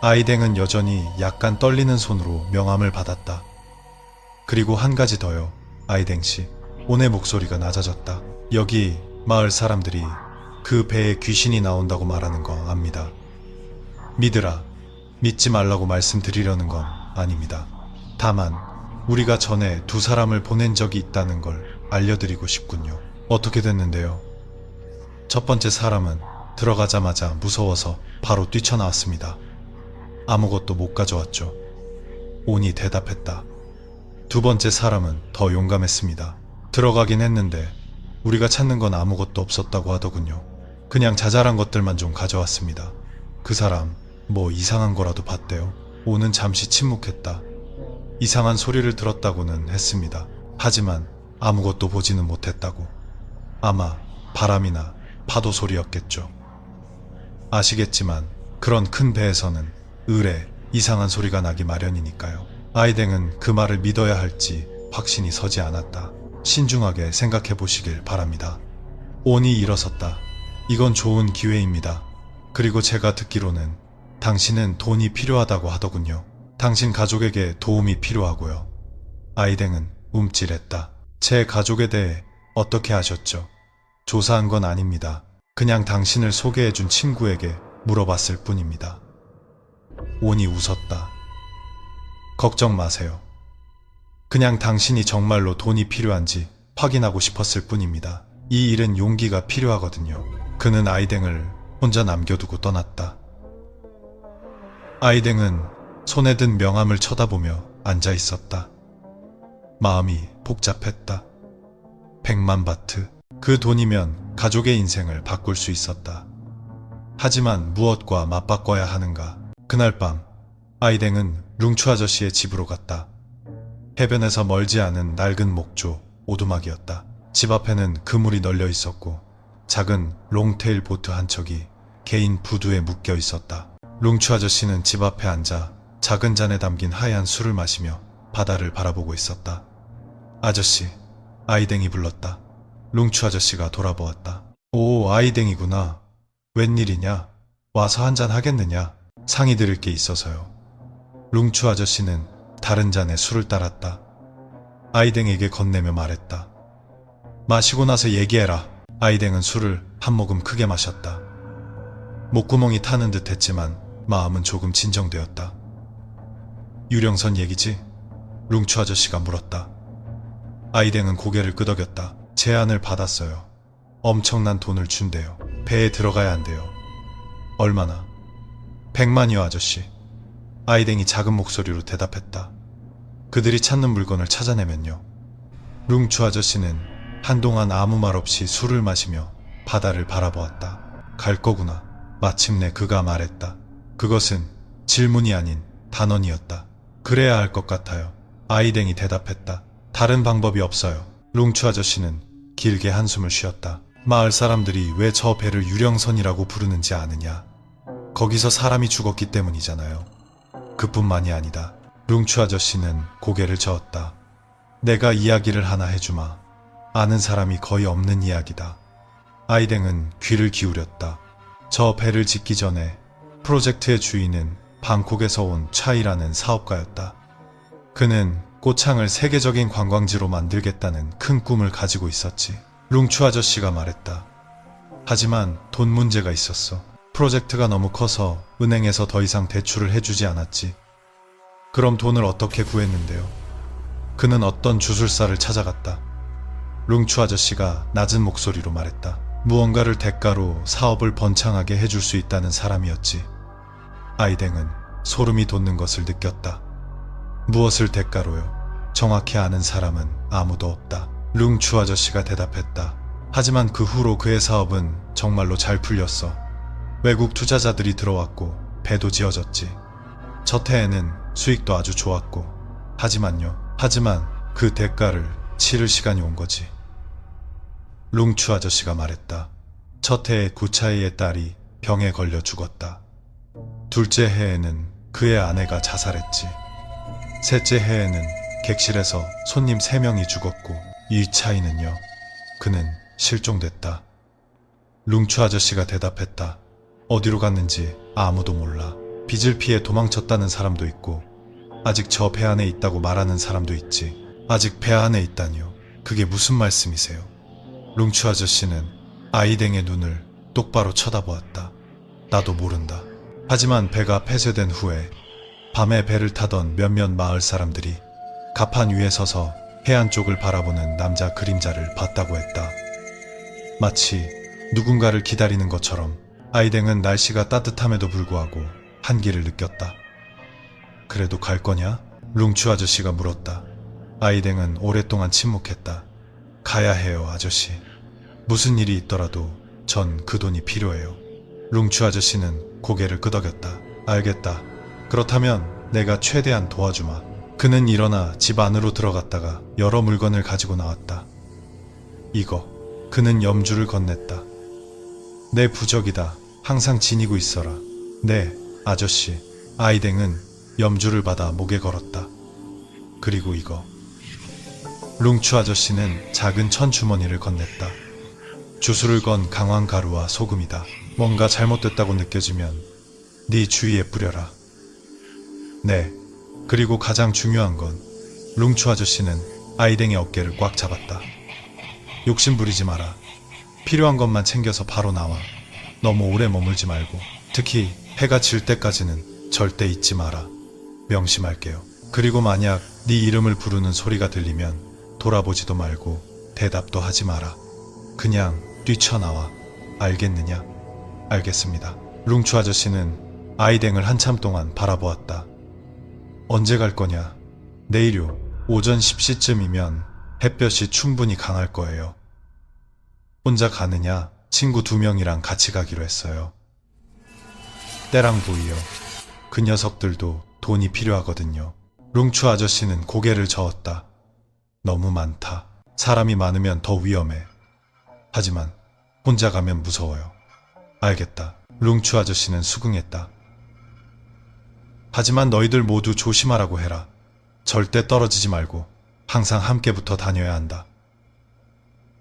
아이댕은 여전히 약간 떨리는 손으로 명함을 받았다. 그리고 한 가지 더요. 아이댕 씨, 온의 목소리가 낮아졌다. 여기 마을 사람들이 그 배에 귀신이 나온다고 말하는 거 압니다. 믿으라, 믿지 말라고 말씀드리려는 건 아닙니다. 다만 우리가 전에 두 사람을 보낸 적이 있다는 걸 알려드리고 싶군요. 어떻게 됐는데요? 첫 번째 사람은 들어가자마자 무서워서 바로 뛰쳐나왔습니다. 아무것도 못 가져왔죠. 온이 대답했다. 두 번째 사람은 더 용감했습니다. 들어가긴 했는데 우리가 찾는 건 아무것도 없었다고 하더군요. 그냥 자잘한 것들만 좀 가져왔습니다. 그 사람 뭐 이상한 거라도 봤대요. 온은 잠시 침묵했다. 이상한 소리를 들었다고는 했습니다. 하지만 아무것도 보지는 못했다고. 아마 바람이나 파도 소리였겠죠. 아시겠지만 그런 큰 배에서는 을에 이상한 소리가 나기 마련이니까요. 아이댕은 그 말을 믿어야 할지 확신이 서지 않았다. 신중하게 생각해 보시길 바랍니다. 온이 일어섰다. 이건 좋은 기회입니다. 그리고 제가 듣기로는 당신은 돈이 필요하다고 하더군요. 당신 가족에게 도움이 필요하고요. 아이댕은 움찔했다. 제 가족에 대해 어떻게 아셨죠? 조사한 건 아닙니다. 그냥 당신을 소개해준 친구에게 물어봤을 뿐입니다. 온이 웃었다. 걱정 마세요. 그냥 당신이 정말로 돈이 필요한지 확인하고 싶었을 뿐입니다. 이 일은 용기가 필요하거든요. 그는 아이댕을 혼자 남겨두고 떠났다. 아이댕은 손에 든 명함을 쳐다보며 앉아 있었다. 마음이 복잡했다. 100만 바트. 그 돈이면 가족의 인생을 바꿀 수 있었다. 하지만 무엇과 맞바꿔야 하는가? 그날 밤 아이댕은 룽추 아저씨의 집으로 갔다. 해변에서 멀지 않은 낡은 목조, 오두막이었다. 집 앞에는 그물이 널려 있었고 작은 롱테일 보트 한 척이 개인 부두에 묶여 있었다. 룽추 아저씨는 집 앞에 앉아 작은 잔에 담긴 하얀 술을 마시며 바다를 바라보고 있었다. 아저씨, 아이댕이 불렀다. 룽추 아저씨가 돌아보았다. 오, 아이댕이구나. 웬일이냐? 와서 한잔 하겠느냐? 상의 드릴 게 있어서요. 룽추 아저씨는 다른 잔에 술을 따랐다. 아이댕에게 건네며 말했다. 마시고 나서 얘기해라. 아이댕은 술을 한 모금 크게 마셨다. 목구멍이 타는 듯 했지만 마음은 조금 진정되었다. 유령선 얘기지? 룽추 아저씨가 물었다. 아이댕은 고개를 끄덕였다. 제안을 받았어요. 엄청난 돈을 준대요. 배에 들어가야 한대요. 얼마나? 100만이요, 아저씨. 아이댕이 작은 목소리로 대답했다. 그들이 찾는 물건을 찾아내면요. 룽추 아저씨는 한동안 아무 말 없이 술을 마시며 바다를 바라보았다. 갈 거구나. 마침내 그가 말했다. 그것은 질문이 아닌 단언이었다. 그래야 할 것 같아요. 아이댕이 대답했다. 다른 방법이 없어요. 룽추 아저씨는 길게 한숨을 쉬었다. 마을 사람들이 왜 저 배를 유령선이라고 부르는지 아느냐? 거기서 사람이 죽었기 때문이잖아요. 그뿐만이 아니다. 룽추 아저씨는 고개를 저었다. 내가 이야기를 하나 해주마. 아는 사람이 거의 없는 이야기다. 아이댕은 귀를 기울였다. 저 배를 짓기 전에 프로젝트의 주인은 방콕에서 온 차이라는 사업가였다. 그는 꼬창을 세계적인 관광지로 만들겠다는 큰 꿈을 가지고 있었지. 룽추 아저씨가 말했다. 하지만 돈 문제가 있었어. 프로젝트가 너무 커서 은행에서 더 이상 대출을 해주지 않았지. 그럼 돈을 어떻게 구했는데요? 그는 어떤 주술사를 찾아갔다. 룽추 아저씨가 낮은 목소리로 말했다. 무언가를 대가로 사업을 번창하게 해줄 수 있다는 사람이었지. 아이댕은 소름이 돋는 것을 느꼈다. 무엇을 대가로요? 정확히 아는 사람은 아무도 없다. 룽추 아저씨가 대답했다. 하지만 그 후로 그의 사업은 정말로 잘 풀렸어. 외국 투자자들이 들어왔고 배도 지어졌지. 첫 해에는 수익도 아주 좋았고. 하지만 그 대가를 치를 시간이 온 거지. 룽추 아저씨가 말했다. 첫 해에 구차이의 딸이 병에 걸려 죽었다. 둘째 해에는 그의 아내가 자살했지. 셋째 해에는 객실에서 손님 3명이 죽었고 이 차이는요. 그는 실종됐다. 룽추 아저씨가 대답했다. 어디로 갔는지 아무도 몰라. 빚을 피해 도망쳤다는 사람도 있고 아직 저 배 안에 있다고 말하는 사람도 있지. 아직 배 안에 있다니요. 그게 무슨 말씀이세요? 룽추 아저씨는 아이댕의 눈을 똑바로 쳐다보았다. 나도 모른다. 하지만 배가 폐쇄된 후에 밤에 배를 타던 몇몇 마을 사람들이 갑판 위에 서서 해안 쪽을 바라보는 남자 그림자를 봤다고 했다. 마치 누군가를 기다리는 것처럼 아이댕은 날씨가 따뜻함에도 불구하고 한기를 느꼈다. 그래도 갈 거냐? 룽추 아저씨가 물었다. 아이댕은 오랫동안 침묵했다. 가야 해요, 아저씨. 무슨 일이 있더라도 전 그 돈이 필요해요. 룽추 아저씨는 고개를 끄덕였다. 알겠다. 그렇다면 내가 최대한 도와주마. 그는 일어나 집 안으로 들어갔다가 여러 물건을 가지고 나왔다. 이거. 그는 염주를 건넸다. 내 부적이다. 항상 지니고 있어라. 네, 아저씨. 아이댕은 염주를 받아 목에 걸었다. 그리고 이거. 룽추 아저씨는 작은 천주머니를 건넸다. 주술을 건 강황가루와 소금이다. 뭔가 잘못됐다고 느껴지면 네 주위에 뿌려라. 네, 그리고 가장 중요한 건 룽추 아저씨는 아이댕의 어깨를 꽉 잡았다. 욕심 부리지 마라. 필요한 것만 챙겨서 바로 나와. 너무 오래 머물지 말고 특히 해가 질 때까지는 절대 잊지 마라. 명심할게요. 그리고 만약 네 이름을 부르는 소리가 들리면 돌아보지도 말고 대답도 하지 마라. 그냥 뛰쳐나와. 알겠느냐? 알겠습니다. 룽추 아저씨는 아이댕을 한참 동안 바라보았다. 언제 갈 거냐? 내일요. 오전 10시쯤이면 햇볕이 충분히 강할 거예요. 혼자 가느냐? 친구 2명이랑 같이 가기로 했어요. 때랑 보이요. 그 녀석들도 돈이 필요하거든요. 룽추 아저씨는 고개를 저었다. 너무 많다. 사람이 많으면 더 위험해. 하지만 혼자 가면 무서워요. 알겠다. 룽추 아저씨는 수긍했다. 하지만 너희들 모두 조심하라고 해라. 절대 떨어지지 말고 항상 함께 붙어 다녀야 한다.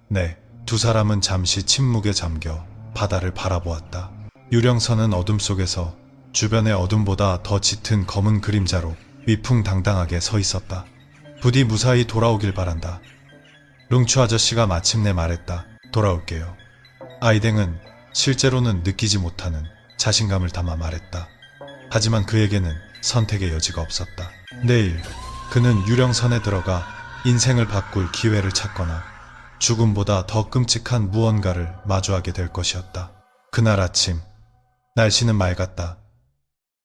네, 2 사람은 잠시 침묵에 잠겨 바다를 바라보았다. 유령선은 어둠 속에서 주변의 어둠보다 더 짙은 검은 그림자로 위풍당당하게 서 있었다. 부디 무사히 돌아오길 바란다. 룽추 아저씨가 마침내 말했다. 돌아올게요. 아이댕은 실제로는 느끼지 못하는 자신감을 담아 말했다. 하지만 그에게는 선택의 여지가 없었다. 내일 그는 유령선에 들어가 인생을 바꿀 기회를 찾거나 죽음보다 더 끔찍한 무언가를 마주하게 될 것이었다. 그날 아침 날씨는 맑았다.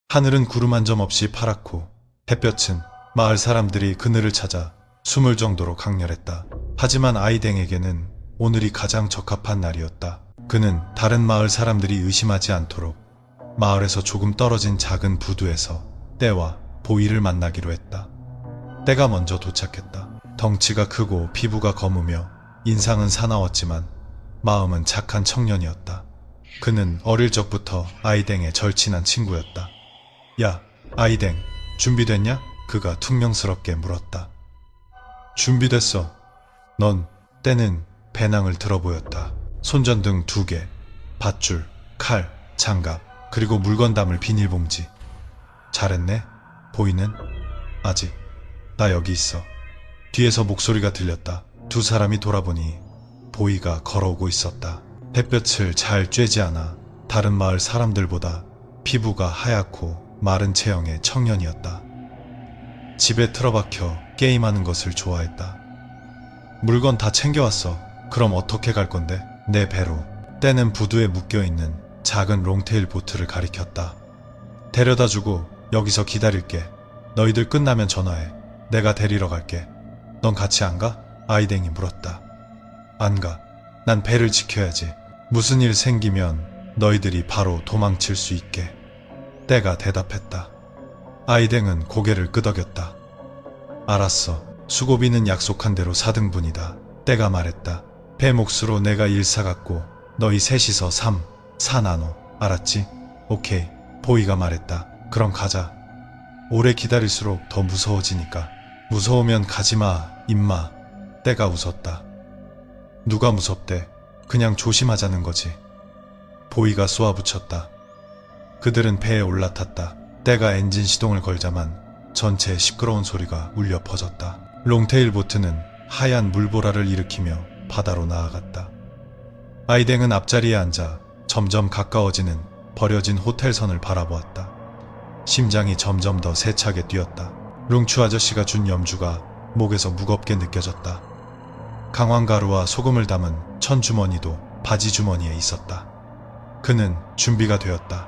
하늘은 구름 한 점 없이 파랗고 햇볕은 마을 사람들이 그늘을 찾아 숨을 정도로 강렬했다. 하지만 아이댕에게는 오늘이 가장 적합한 날이었다. 그는 다른 마을 사람들이 의심하지 않도록 마을에서 조금 떨어진 작은 부두에서 떼와 보이를 만나기로 했다. 떼가 먼저 도착했다. 덩치가 크고 피부가 검으며 인상은 사나웠지만 마음은 착한 청년이었다. 그는 어릴 적부터 아이댕의 절친한 친구였다. 야, 아이댕, 준비됐냐? 그가 퉁명스럽게 물었다. 준비됐어. 넌 때는 배낭을 들어 보였다. 손전등 2개, 밧줄, 칼, 장갑, 그리고 물건 담을 비닐봉지. 잘했네? 보이는? 아직. 나 여기 있어. 뒤에서 목소리가 들렸다. 2 사람이 돌아보니 보이가 걸어오고 있었다. 햇볕을 잘 쬐지 않아 다른 마을 사람들보다 피부가 하얗고 마른 체형의 청년이었다. 집에 틀어박혀 게임하는 것을 좋아했다. 물건 다 챙겨왔어. 그럼 어떻게 갈 건데? 내 배로. 때는 부두에 묶여있는 작은 롱테일 보트를 가리켰다. 데려다주고 여기서 기다릴게. 너희들 끝나면 전화해. 내가 데리러 갈게. 넌 같이 안 가? 아이댕이 물었다. 안 가. 난 배를 지켜야지. 무슨 일 생기면 너희들이 바로 도망칠 수 있게. 때가 대답했다. 아이댕은 고개를 끄덕였다. 알았어. 수고비는 약속한 대로 4등분이다. 때가 말했다. 배 몫으로 내가 1 사갖고 너희 셋이서 3, 4 나눠. 알았지? 오케이. 보이가 말했다. 그럼 가자. 오래 기다릴수록 더 무서워지니까. 무서우면 가지마, 임마. 때가 웃었다. 누가 무섭대? 그냥 조심하자는 거지. 보이가 쏘아붙였다. 그들은 배에 올라탔다. 때가 엔진 시동을 걸자만 전체에 시끄러운 소리가 울려 퍼졌다. 롱테일 보트는 하얀 물보라를 일으키며 바다로 나아갔다. 아이댕은 앞자리에 앉아 점점 가까워지는 버려진 호텔선을 바라보았다. 심장이 점점 더 세차게 뛰었다. 룽추 아저씨가 준 염주가 목에서 무겁게 느껴졌다. 강황가루와 소금을 담은 천주머니도 바지 주머니에 있었다. 그는 준비가 되었다.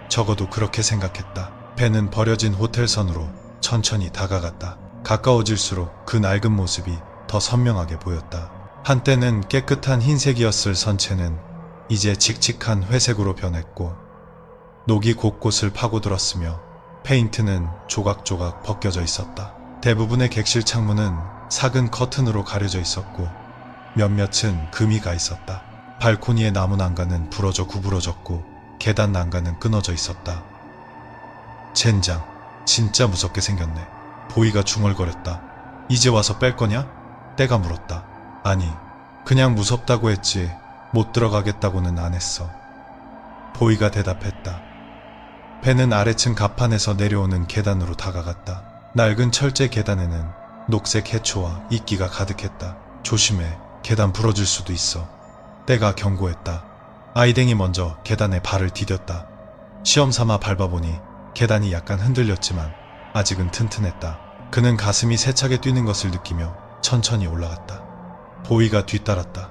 적어도 그렇게 생각했다. 배는 버려진 호텔선으로 천천히 다가갔다. 가까워질수록 그 낡은 모습이 더 선명하게 보였다. 한때는 깨끗한 흰색이었을 선체는 이제 칙칙한 회색으로 변했고 녹이 곳곳을 파고들었으며 페인트는 조각조각 벗겨져 있었다. 대부분의 객실 창문은 삭은 커튼으로 가려져 있었고 몇몇은 금이 가 있었다. 발코니의 나무 난간은 부러져 구부러졌고 계단 난간은 끊어져 있었다. 젠장, 진짜 무섭게 생겼네. 보이가 중얼거렸다. 이제 와서 뺄 거냐? 때가 물었다. 아니, 그냥 무섭다고 했지 못 들어가겠다고는 안 했어. 보이가 대답했다. 배는 아래층 갑판에서 내려오는 계단으로 다가갔다. 낡은 철제 계단에는 녹색 해초와 이끼가 가득했다. 조심해, 계단 부러질 수도 있어. 때가 경고했다. 아이댕이 먼저 계단에 발을 디뎠다. 시험 삼아 밟아보니 계단이 약간 흔들렸지만 아직은 튼튼했다. 그는 가슴이 세차게 뛰는 것을 느끼며 천천히 올라갔다. 보이가 뒤따랐다.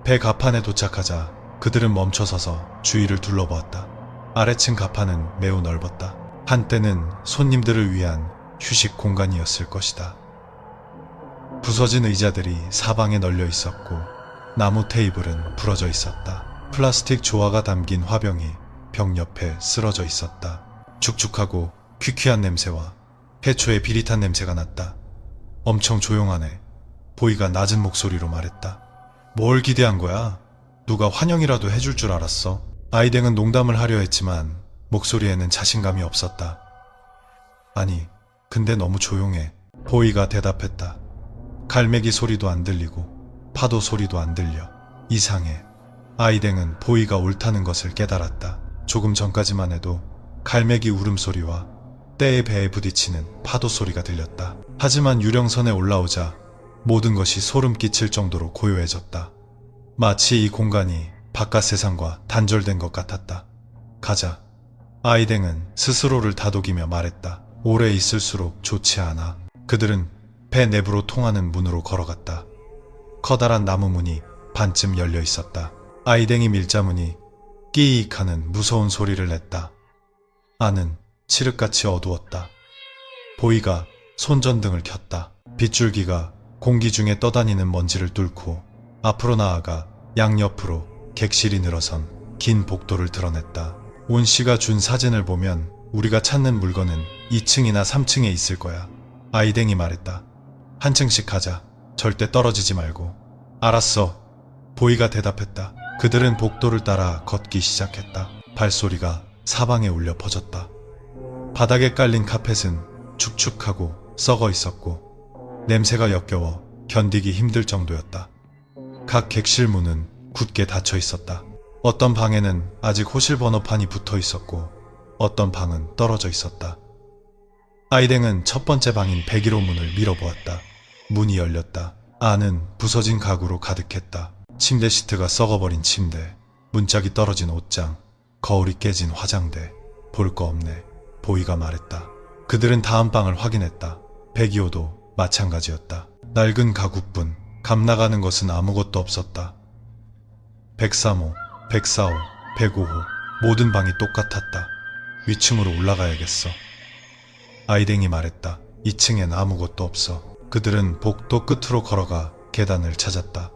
배 갑판에 도착하자 그들은 멈춰서서 주위를 둘러보았다. 아래층 갑판은 매우 넓었다. 한때는 손님들을 위한 휴식 공간이었을 것이다. 부서진 의자들이 사방에 널려 있었고 나무 테이블은 부러져 있었다. 플라스틱 조화가 담긴 화병이 벽 옆에 쓰러져 있었다. 축축하고 퀴퀴한 냄새와 해초의 비릿한 냄새가 났다. 엄청 조용하네. 보이가 낮은 목소리로 말했다. 뭘 기대한 거야? 누가 환영이라도 해줄 줄 알았어? 아이댕은 농담을 하려 했지만 목소리에는 자신감이 없었다. 아니, 근데 너무 조용해. 보이가 대답했다. 갈매기 소리도 안 들리고 파도 소리도 안 들려. 이상해. 아이댕은 보이가 옳다는 것을 깨달았다. 조금 전까지만 해도 갈매기 울음소리와 때의 배에 부딪히는 파도 소리가 들렸다. 하지만 유령선에 올라오자 모든 것이 소름 끼칠 정도로 고요해졌다. 마치 이 공간이 바깥 세상과 단절된 것 같았다. 가자. 아이댕은 스스로를 다독이며 말했다. 오래 있을수록 좋지 않아. 그들은 배 내부로 통하는 문으로 걸어갔다. 커다란 나무 문이 반쯤 열려 있었다. 아이댕이 밀자문이 끼익 하는 무서운 소리를 냈다. 안은 칠흑같이 어두웠다. 보이가 손전등을 켰다. 빗줄기가 공기 중에 떠다니는 먼지를 뚫고 앞으로 나아가 양옆으로 객실이 늘어선 긴 복도를 드러냈다. 온 씨가 준 사진을 보면 우리가 찾는 물건은 2층이나 3층에 있을 거야. 아이댕이 말했다. 한 층씩 가자. 절대 떨어지지 말고. 알았어. 보이가 대답했다. 그들은 복도를 따라 걷기 시작했다. 발소리가 사방에 울려 퍼졌다. 바닥에 깔린 카펫은 축축하고 썩어 있었고 냄새가 역겨워 견디기 힘들 정도였다. 각 객실 문은 굳게 닫혀 있었다. 어떤 방에는 아직 호실 번호판이 붙어 있었고 어떤 방은 떨어져 있었다. 아이댕은 첫 번째 방인 101호 문을 밀어보았다. 문이 열렸다. 안은 부서진 가구로 가득했다. 침대 시트가 썩어버린 침대, 문짝이 떨어진 옷장, 거울이 깨진 화장대. 볼 거 없네. 보이가 말했다. 그들은 다음 방을 확인했다. 102호도 마찬가지였다. 낡은 가구뿐 감나가는 것은 아무것도 없었다. 103호, 104호, 105호 모든 방이 똑같았다. 위층으로 올라가야겠어. 아이댕이 말했다. 2층엔 아무것도 없어. 그들은 복도 끝으로 걸어가 계단을 찾았다.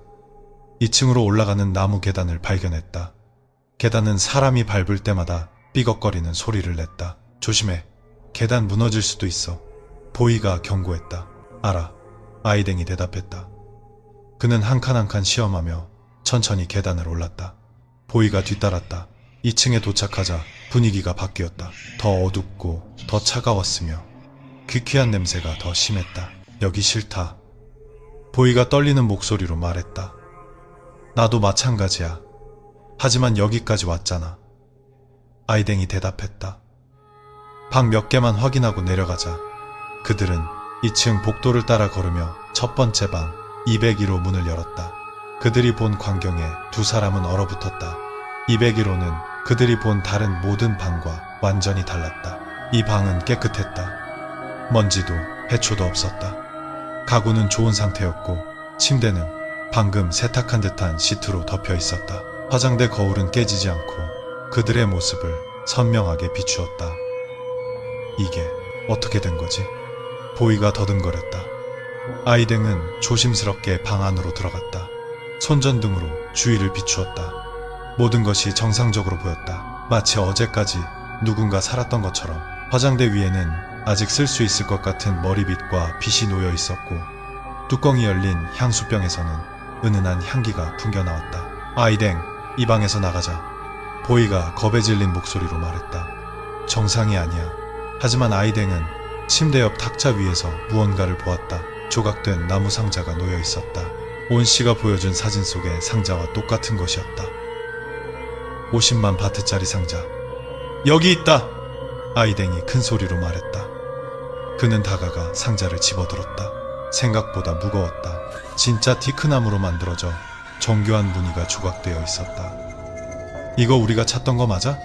2층으로 올라가는 나무 계단을 발견했다. 계단은 사람이 밟을 때마다 삐걱거리는 소리를 냈다. 조심해. 계단 무너질 수도 있어. 보이가 경고했다. 알아. 아이댕이 대답했다. 그는 한 칸 한 칸 시험하며 천천히 계단을 올랐다. 보이가 뒤따랐다. 2층에 도착하자 분위기가 바뀌었다. 더 어둡고 더 차가웠으며 귀퀴한 냄새가 더 심했다. 여기 싫다. 보이가 떨리는 목소리로 말했다. 나도 마찬가지야. 하지만 여기까지 왔잖아. 아이댕이 대답했다. 방 몇 개만 확인하고 내려가자. 그들은 2층 복도를 따라 걸으며 첫 번째 방 201호 문을 열었다. 그들이 본 광경에 두 사람은 얼어붙었다. 201호는 그들이 본 다른 모든 방과 완전히 달랐다. 이 방은 깨끗했다. 먼지도 해초도 없었다. 가구는 좋은 상태였고 침대는 방금 세탁한 듯한 시트로 덮여 있었다. 화장대 거울은 깨지지 않고 그들의 모습을 선명하게 비추었다. 이게 어떻게 된 거지? 보이가 더듬거렸다. 아이댕은 조심스럽게 방 안으로 들어갔다. 손전등으로 주위를 비추었다. 모든 것이 정상적으로 보였다. 마치 어제까지 누군가 살았던 것처럼. 화장대 위에는 아직 쓸 수 있을 것 같은 머리빗과 빗이 놓여 있었고 뚜껑이 열린 향수병에서는 은은한 향기가 풍겨나왔다. 아이댕, 이 방에서 나가자. 보이가 겁에 질린 목소리로 말했다. 정상이 아니야. 하지만 아이댕은 침대 옆 탁자 위에서 무언가를 보았다. 조각된 나무 상자가 놓여 있었다. 온 씨가 보여준 사진 속의 상자와 똑같은 것이었다. 50만 바트짜리 상자. 여기 있다! 아이댕이 큰 소리로 말했다. 그는 다가가 상자를 집어들었다. 생각보다 무거웠다. 진짜 티크나무로 만들어져 정교한 무늬가 조각되어 있었다. 이거 우리가 찾던 거 맞아?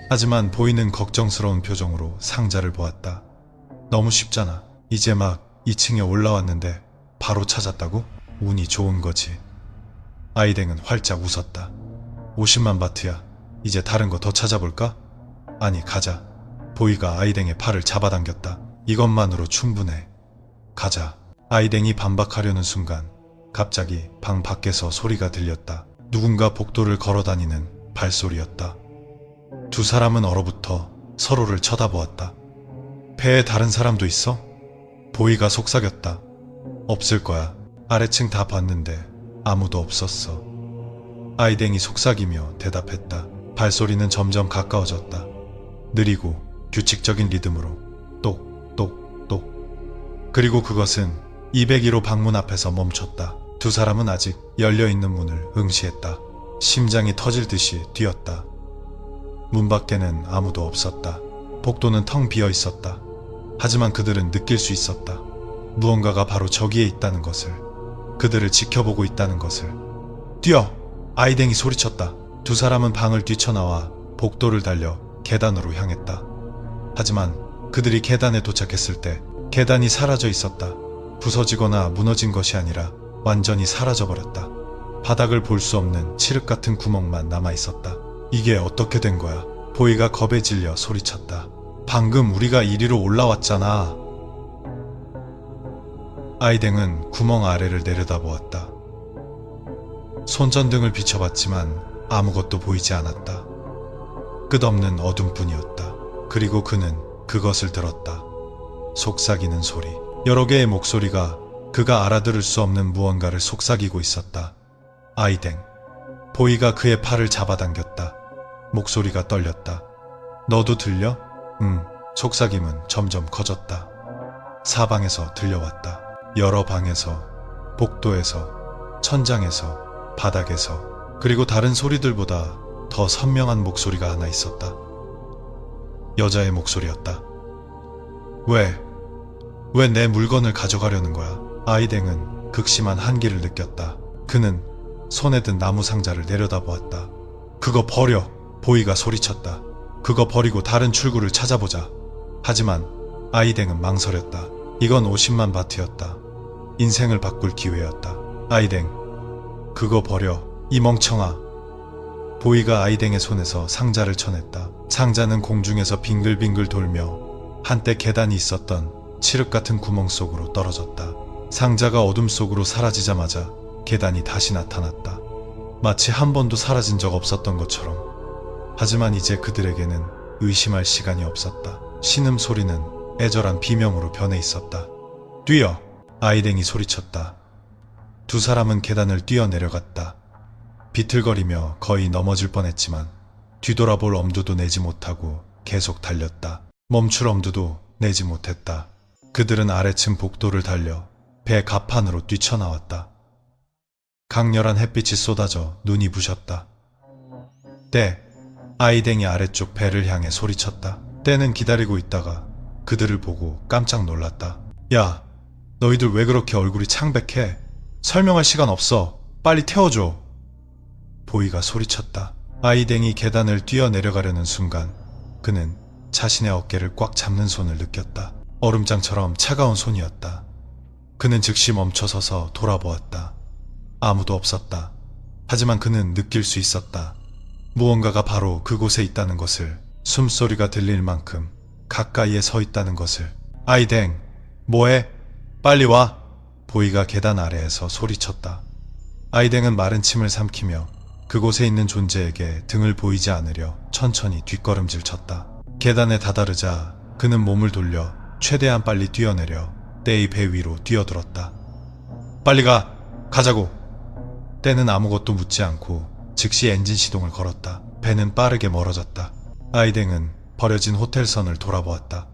하지만 보이는 걱정스러운 표정으로 상자를 보았다. 너무 쉽잖아. 이제 막 2층에 올라왔는데 바로 찾았다고? 운이 좋은 거지. 아이댕은 활짝 웃었다. 50만 바트야. 이제 다른 거 더 찾아볼까? 아니, 가자. 보이가 아이댕의 팔을 잡아당겼다. 이것만으로 충분해. 가자. 아이댕이 반박하려는 순간 갑자기 방 밖에서 소리가 들렸다. 누군가 복도를 걸어다니는 발소리였다. 두 사람은 얼어붙어 서로를 쳐다보았다. 배에 다른 사람도 있어? 보이가 속삭였다. 없을 거야. 아래층 다 봤는데 아무도 없었어. 아이댕이 속삭이며 대답했다. 발소리는 점점 가까워졌다. 느리고 규칙적인 리듬으로 똑똑똑. 그리고 그것은 201호 방문 앞에서 멈췄다. 두 사람은 아직 열려있는 문을 응시했다. 심장이 터질 듯이 뛰었다. 문 밖에는 아무도 없었다. 복도는 텅 비어 있었다. 하지만 그들은 느낄 수 있었다. 무언가가 바로 저기에 있다는 것을. 그들을 지켜보고 있다는 것을. 뛰어! 아이댕이 소리쳤다. 두 사람은 방을 뛰쳐나와 복도를 달려 계단으로 향했다. 하지만 그들이 계단에 도착했을 때 계단이 사라져 있었다. 부서지거나 무너진 것이 아니라 완전히 사라져버렸다. 바닥을 볼 수 없는 칠흑 같은 구멍만 남아있었다. 이게 어떻게 된 거야? 보이가 겁에 질려 소리쳤다. 방금 우리가 이리로 올라왔잖아. 아이댕은 구멍 아래를 내려다보았다. 손전등을 비춰봤지만 아무것도 보이지 않았다. 끝없는 어둠뿐이었다. 그리고 그는 그것을 들었다. 속삭이는 소리. 여러 개의 목소리가 그가 알아들을 수 없는 무언가를 속삭이고 있었다. 아이댕. 보이가 그의 팔을 잡아당겼다. 목소리가 떨렸다. 너도 들려? 응. 속삭임은 점점 커졌다. 사방에서 들려왔다. 여러 방에서, 복도에서, 천장에서, 바닥에서, 그리고 다른 소리들보다 더 선명한 목소리가 하나 있었다. 여자의 목소리였다. 왜 내 물건을 가져가려는 거야? 아이댕은 극심한 한기를 느꼈다. 그는 손에 든 나무 상자를 내려다보았다. 그거 버려! 보이가 소리쳤다. 그거 버리고 다른 출구를 찾아보자. 하지만 아이댕은 망설였다. 이건 50만 바트였다. 인생을 바꿀 기회였다. 아이댕, 그거 버려. 이 멍청아. 보이가 아이댕의 손에서 상자를 쳐냈다. 상자는 공중에서 빙글빙글 돌며 한때 계단이 있었던 칠흑 같은 구멍 속으로 떨어졌다. 상자가 어둠 속으로 사라지자마자 계단이 다시 나타났다. 마치 한 번도 사라진 적 없었던 것처럼. 하지만 이제 그들에게는 의심할 시간이 없었다. 신음소리는 애절한 비명으로 변해 있었다. 뛰어! 아이댕이 소리쳤다. 두 사람은 계단을 뛰어내려갔다. 비틀거리며 거의 넘어질 뻔했지만 뒤돌아볼 엄두도 내지 못하고 계속 달렸다. 멈출 엄두도 내지 못했다. 그들은 아래층 복도를 달려 배 갑판으로 뛰쳐나왔다. 강렬한 햇빛이 쏟아져 눈이 부셨다. 때, 아이댕이 아래쪽 배를 향해 소리쳤다. 때는 기다리고 있다가 그들을 보고 깜짝 놀랐다. 야, 너희들 왜 그렇게 얼굴이 창백해? 설명할 시간 없어. 빨리 태워줘. 보이가 소리쳤다. 아이댕이 계단을 뛰어내려가려는 순간 그는 자신의 어깨를 꽉 잡는 손을 느꼈다. 얼음장처럼 차가운 손이었다. 그는 즉시 멈춰서서 돌아보았다. 아무도 없었다. 하지만 그는 느낄 수 있었다. 무언가가 바로 그곳에 있다는 것을, 숨소리가 들릴 만큼 가까이에 서 있다는 것을. 아이댕, 뭐해? 빨리 와! 보이가 계단 아래에서 소리쳤다. 아이댕은 마른 침을 삼키며 그곳에 있는 존재에게 등을 보이지 않으려 천천히 뒷걸음질 쳤다. 계단에 다다르자 그는 몸을 돌려 최대한 빨리 뛰어내려 때의 배 위로 뛰어들었다. 빨리 가! 가자고! 때는 아무것도 묻지 않고 즉시 엔진 시동을 걸었다. 배는 빠르게 멀어졌다. 아이댕은 버려진 호텔선을 돌아보았다.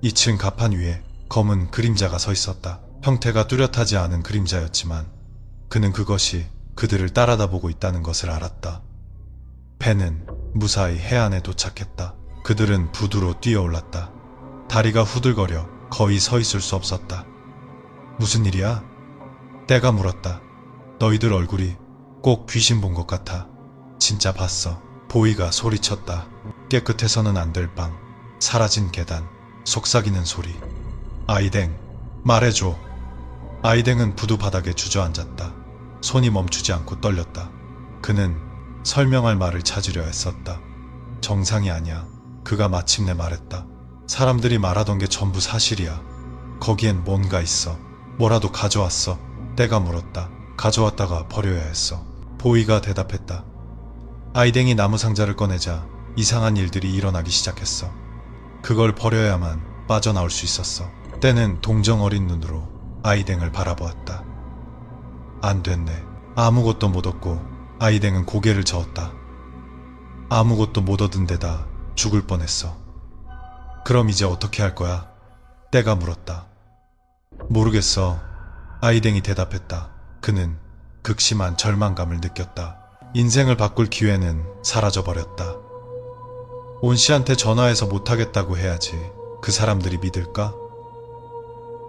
2층 갑판 위에 검은 그림자가 서 있었다. 형태가 뚜렷하지 않은 그림자였지만 그는 그것이 그들을 따라다 보고 있다는 것을 알았다. 배는 무사히 해안에 도착했다. 그들은 부두로 뛰어올랐다. 다리가 후들거려 거의 서 있을 수 없었다. 무슨 일이야? 때가 물었다. 너희들 얼굴이 꼭 귀신 본 것 같아. 진짜 봤어. 보이가 소리쳤다. 깨끗해서는 안 될 방, 사라진 계단, 속삭이는 소리. 아이댕, 말해줘. 아이댕은 부두 바닥에 주저앉았다. 손이 멈추지 않고 떨렸다. 그는 설명할 말을 찾으려 했었다. 정상이 아니야. 그가 마침내 말했다. 사람들이 말하던 게 전부 사실이야. 거기엔 뭔가 있어. 뭐라도 가져왔어. 때가 물었다. 가져왔다가 버려야 했어. 보이가 대답했다. 아이댕이 나무 상자를 꺼내자 이상한 일들이 일어나기 시작했어. 그걸 버려야만 빠져나올 수 있었어. 때는 동정 어린 눈으로 아이댕을 바라보았다. 안 됐네. 아무것도 못 얻고 아이댕은 고개를 저었다. 아무것도 못 얻은 데다 죽을 뻔했어. 그럼 이제 어떻게 할 거야? 때가 물었다. 모르겠어. 아이댕이 대답했다. 그는 극심한 절망감을 느꼈다. 인생을 바꿀 기회는 사라져버렸다. 온 씨한테 전화해서 못하겠다고 해야지 그 사람들이 믿을까?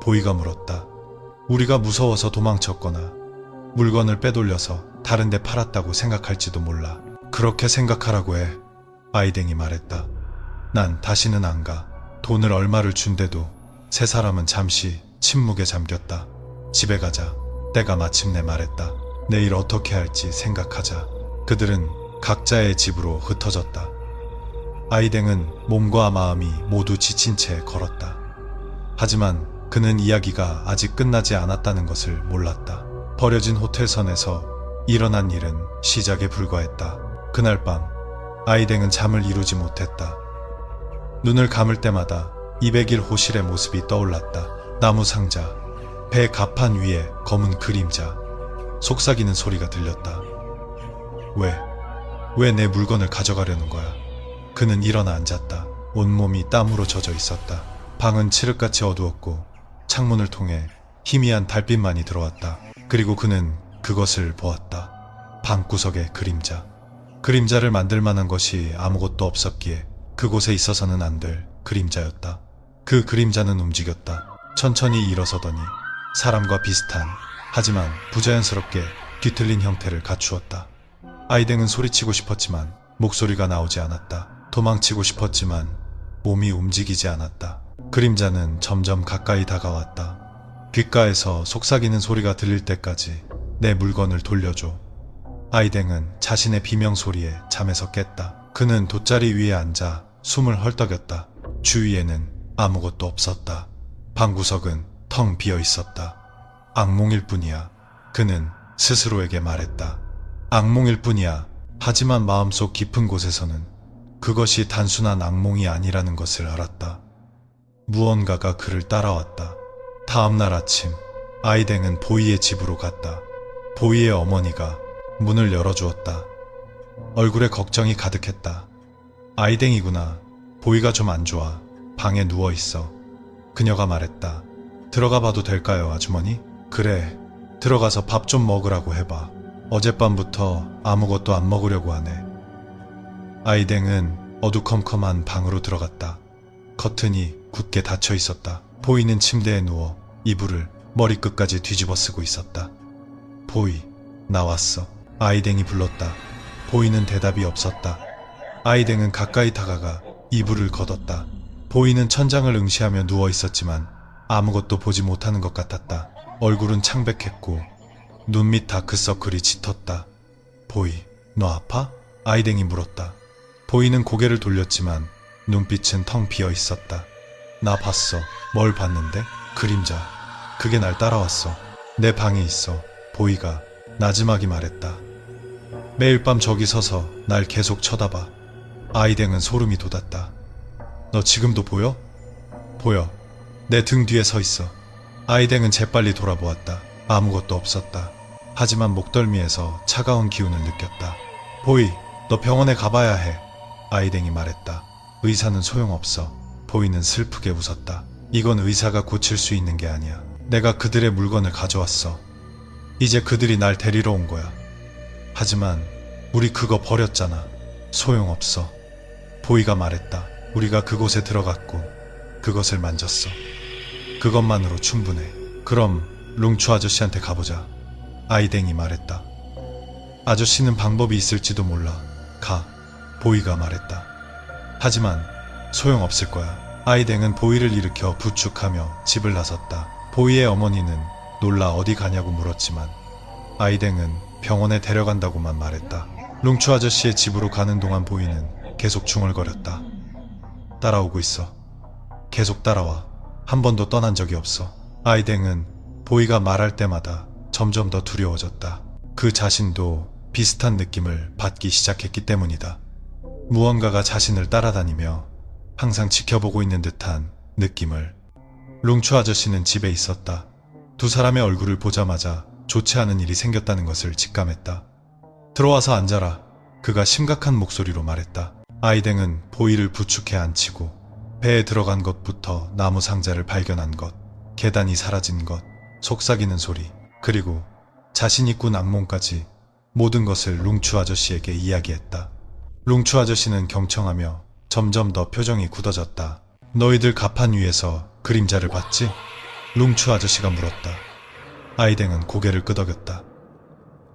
보이가 물었다. 우리가 무서워서 도망쳤거나 물건을 빼돌려서 다른 데 팔았다고 생각할지도 몰라. 그렇게 생각하라고 해. 아이댕이 말했다. 난 다시는 안 가. 돈을 얼마를 준대도 세 사람은 잠시 침묵에 잠겼다. 집에 가자. 때가 마침내 말했다. 내일 어떻게 할지 생각하자. 그들은 각자의 집으로 흩어졌다. 아이댕은 몸과 마음이 모두 지친 채 걸었다. 하지만 그는 이야기가 아직 끝나지 않았다는 것을 몰랐다. 버려진 호텔선에서 일어난 일은 시작에 불과했다. 그날 밤 아이댕은 잠을 이루지 못했다. 눈을 감을 때마다 200일 호실의 모습이 떠올랐다. 나무 상자, 배 갑판 위에 검은 그림자, 속삭이는 소리가 들렸다. 왜 내 물건을 가져가려는 거야? 그는 일어나 앉았다. 온몸이 땀으로 젖어 있었다. 방은 칠흑같이 어두웠고 창문을 통해 희미한 달빛만이 들어왔다. 그리고 그는 그것을 보았다. 방구석의 그림자. 그림자를 만들 만한 것이 아무것도 없었기에 그곳에 있어서는 안 될 그림자였다. 그 그림자는 움직였다. 천천히 일어서더니 사람과 비슷한, 하지만 부자연스럽게 뒤틀린 형태를 갖추었다. 아이댕은 소리치고 싶었지만 목소리가 나오지 않았다. 도망치고 싶었지만 몸이 움직이지 않았다. 그림자는 점점 가까이 다가왔다. 귓가에서 속삭이는 소리가 들릴 때까지 내 물건을 돌려줘. 아이댕은 자신의 비명소리에 잠에서 깼다. 그는 돗자리 위에 앉아 숨을 헐떡였다. 주위에는 아무것도 없었다. 방구석은 텅 비어 있었다. 악몽일 뿐이야. 그는 스스로에게 말했다. 악몽일 뿐이야. 하지만 마음속 깊은 곳에서는 그것이 단순한 악몽이 아니라는 것을 알았다. 무언가가 그를 따라왔다. 다음날 아침, 아이댕은 보이의 집으로 갔다. 보이의 어머니가 문을 열어주었다. 얼굴에 걱정이 가득했다. 아이댕이구나. 보이가 좀 안 좋아. 방에 누워있어. 그녀가 말했다. 들어가 봐도 될까요, 아주머니? 그래. 들어가서 밥 좀 먹으라고 해봐. 어젯밤부터 아무것도 안 먹으려고 하네. 아이댕은 어두컴컴한 방으로 들어갔다. 커튼이 굳게 닫혀 있었다. 보이는 침대에 누워 이불을 머리끝까지 뒤집어 쓰고 있었다. 보이, 나왔어. 아이댕이 불렀다. 보이는 대답이 없었다. 아이댕은 가까이 다가가 이불을 걷었다. 보이는 천장을 응시하며 누워 있었지만 아무것도 보지 못하는 것 같았다. 얼굴은 창백했고 눈밑 다크서클이 짙었다. 보이, 너 아파? 아이댕이 물었다. 보이는 고개를 돌렸지만 눈빛은 텅 비어 있었다. 나 봤어. 뭘 봤는데? 그림자. 그게 날 따라왔어. 내 방에 있어. 보이가 나지막이 말했다. 매일 밤 저기 서서 날 계속 쳐다봐. 아이댕은 소름이 돋았다. 너 지금도 보여? 보여. 내 등 뒤에 서 있어. 아이댕은 재빨리 돌아보았다. 아무것도 없었다. 하지만 목덜미에서 차가운 기운을 느꼈다. 보이, 너 병원에 가봐야 해. 아이댕이 말했다. 의사는 소용없어. 보이는 슬프게 웃었다. 이건 의사가 고칠 수 있는 게 아니야. 내가 그들의 물건을 가져왔어. 이제 그들이 날 데리러 온 거야. 하지만 우리 그거 버렸잖아. 소용없어. 보이가 말했다. 우리가 그곳에 들어갔고 그것을 만졌어. 그것만으로 충분해. 그럼 룽추 아저씨한테 가보자. 아이댕이 말했다. 아저씨는 방법이 있을지도 몰라. 가. 보이가 말했다. 하지만 소용없을 거야. 아이댕은 보이를 일으켜 부축하며 집을 나섰다. 보이의 어머니는 놀라 어디 가냐고 물었지만 아이댕은 병원에 데려간다고만 말했다. 룽추 아저씨의 집으로 가는 동안 보이는 계속 중얼거렸다. 따라오고 있어. 계속 따라와. 한 번도 떠난 적이 없어. 아이댕은 보이가 말할 때마다 점점 더 두려워졌다. 그 자신도 비슷한 느낌을 받기 시작했기 때문이다. 무언가가 자신을 따라다니며 항상 지켜보고 있는 듯한 느낌을. 룽추 아저씨는 집에 있었다. 두 사람의 얼굴을 보자마자 좋지 않은 일이 생겼다는 것을 직감했다. 들어와서 앉아라. 그가 심각한 목소리로 말했다. 아이댕은 보이를 부축해 앉히고 배에 들어간 것부터 나무 상자를 발견한 것, 계단이 사라진 것, 속삭이는 소리, 그리고 자신이 꾼 악몽까지 모든 것을 룽추 아저씨에게 이야기했다. 룽추 아저씨는 경청하며 점점 더 표정이 굳어졌다. 너희들 가판 위에서 그림자를 봤지? 룽추 아저씨가 물었다. 아이댕은 고개를 끄덕였다.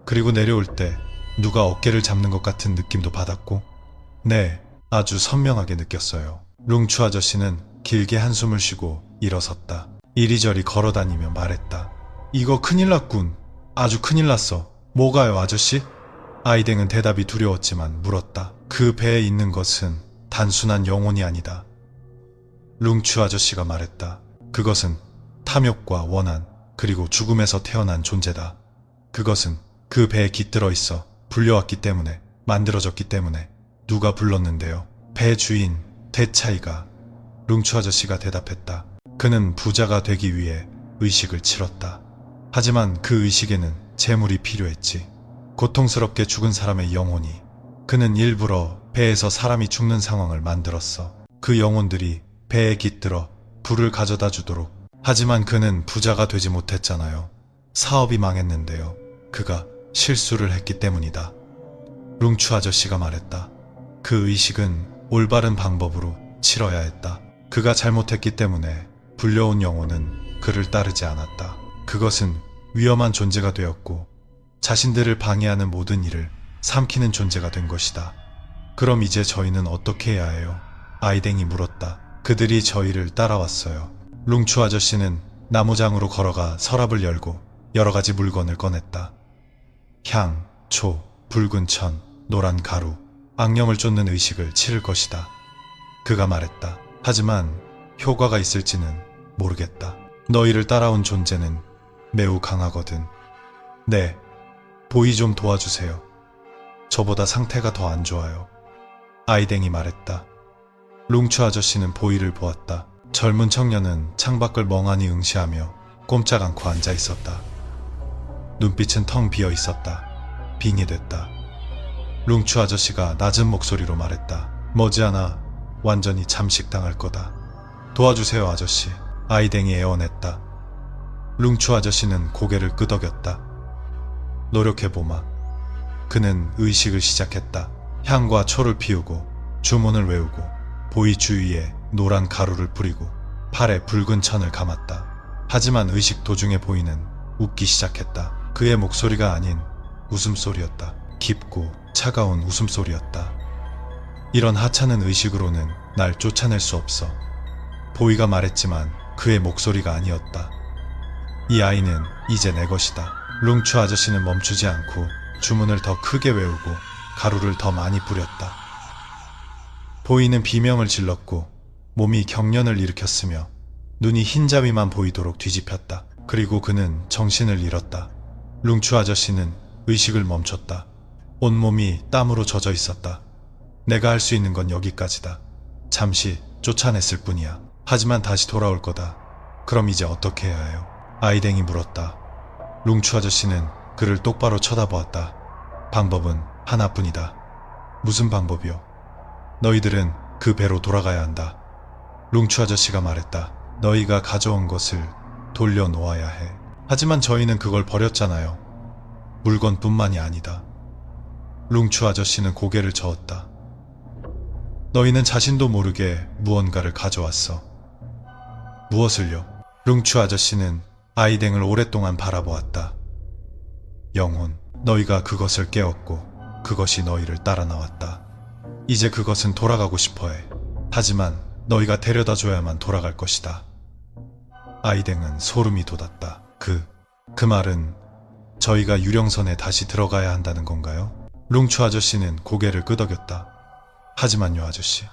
그리고 내려올 때 누가 어깨를 잡는 것 같은 느낌도 받았고, 네, 아주 선명하게 느꼈어요. 룽추 아저씨는 길게 한숨을 쉬고 일어섰다. 이리저리 걸어다니며 말했다. 이거 큰일 났군. 아주 큰일 났어. 뭐가요, 아저씨? 아이댕은 대답이 두려웠지만 물었다. 그 배에 있는 것은 단순한 영혼이 아니다. 룽추 아저씨가 말했다. 그것은 탐욕과 원한, 그리고 죽음에서 태어난 존재다. 그것은 그 배에 깃들어 있어 불려왔기 때문에, 만들어졌기 때문에. 누가 불렀는데요? 배 주인 대차이가. 룽추 아저씨가 대답했다. 그는 부자가 되기 위해 의식을 치렀다. 하지만 그 의식에는 재물이 필요했지. 고통스럽게 죽은 사람의 영혼이. 그는 일부러 배에서 사람이 죽는 상황을 만들었어. 그 영혼들이 배에 깃들어 불을 가져다 주도록. 하지만 그는 부자가 되지 못했잖아요. 사업이 망했는데요. 그가 실수를 했기 때문이다. 룽추 아저씨가 말했다. 그 의식은 올바른 방법으로 치러야 했다. 그가 잘못했기 때문에 불려온 영혼은 그를 따르지 않았다. 그것은 위험한 존재가 되었고 자신들을 방해하는 모든 일을 삼키는 존재가 된 것이다. 그럼 이제 저희는 어떻게 해야 해요? 아이댕이 물었다. 그들이 저희를 따라왔어요. 룽추 아저씨는 나무장으로 걸어가 서랍을 열고 여러 가지 물건을 꺼냈다. 향, 초, 붉은 천, 노란 가루, 악령을 쫓는 의식을 치를 것이다. 그가 말했다. 하지만 효과가 있을지는 모르겠다. 너희를 따라온 존재는 매우 강하거든. 네, 보이 좀 도와주세요. 저보다 상태가 더 안 좋아요. 아이댕이 말했다. 룽추 아저씨는 보이를 보았다. 젊은 청년은 창밖을 멍하니 응시하며 꼼짝 않고 앉아 있었다. 눈빛은 텅 비어 있었다. 빙이 됐다. 룽추 아저씨가 낮은 목소리로 말했다. 머지않아 완전히 잠식당할 거다. 도와주세요 아저씨. 아이댕이 애원했다. 룽추 아저씨는 고개를 끄덕였다. 노력해보마. 그는 의식을 시작했다. 향과 초를 피우고 주문을 외우고 보이 주위에 노란 가루를 뿌리고 팔에 붉은 천을 감았다. 하지만 의식 도중에 보이는 웃기 시작했다. 그의 목소리가 아닌 웃음소리였다. 깊고 차가운 웃음소리였다. 이런 하찮은 의식으로는 날 쫓아낼 수 없어. 보이가 말했지만 그의 목소리가 아니었다. 이 아이는 이제 내 것이다. 룽추 아저씨는 멈추지 않고 주문을 더 크게 외우고 가루를 더 많이 뿌렸다. 보이는 비명을 질렀고 몸이 경련을 일으켰으며 눈이 흰자위만 보이도록 뒤집혔다. 그리고 그는 정신을 잃었다. 룽추 아저씨는 의식을 멈췄다. 온몸이 땀으로 젖어 있었다. 내가 할 수 있는 건 여기까지다. 잠시 쫓아냈을 뿐이야. 하지만 다시 돌아올 거다. 그럼 이제 어떻게 해야 해요? 아이댕이 물었다. 룽추 아저씨는 그를 똑바로 쳐다보았다. 방법은 하나뿐이다. 무슨 방법이요? 너희들은 그 배로 돌아가야 한다. 룽추 아저씨가 말했다. 너희가 가져온 것을 돌려놓아야 해. 하지만 저희는 그걸 버렸잖아요. 물건뿐만이 아니다. 룽추 아저씨는 고개를 저었다. 너희는 자신도 모르게 무언가를 가져왔어. 무엇을요? 룽추 아저씨는 아이댕을 오랫동안 바라보았다. 영혼, 너희가 그것을 깨웠고 그것이 너희를 따라 나왔다. 이제 그것은 돌아가고 싶어해. 하지만 너희가 데려다 줘야만 돌아갈 것이다. 아이댕은 소름이 돋았다. 그 말은 저희가 유령선에 다시 들어가야 한다는 건가요? 룽추 아저씨는 고개를 끄덕였다. 하지만요 아저씨,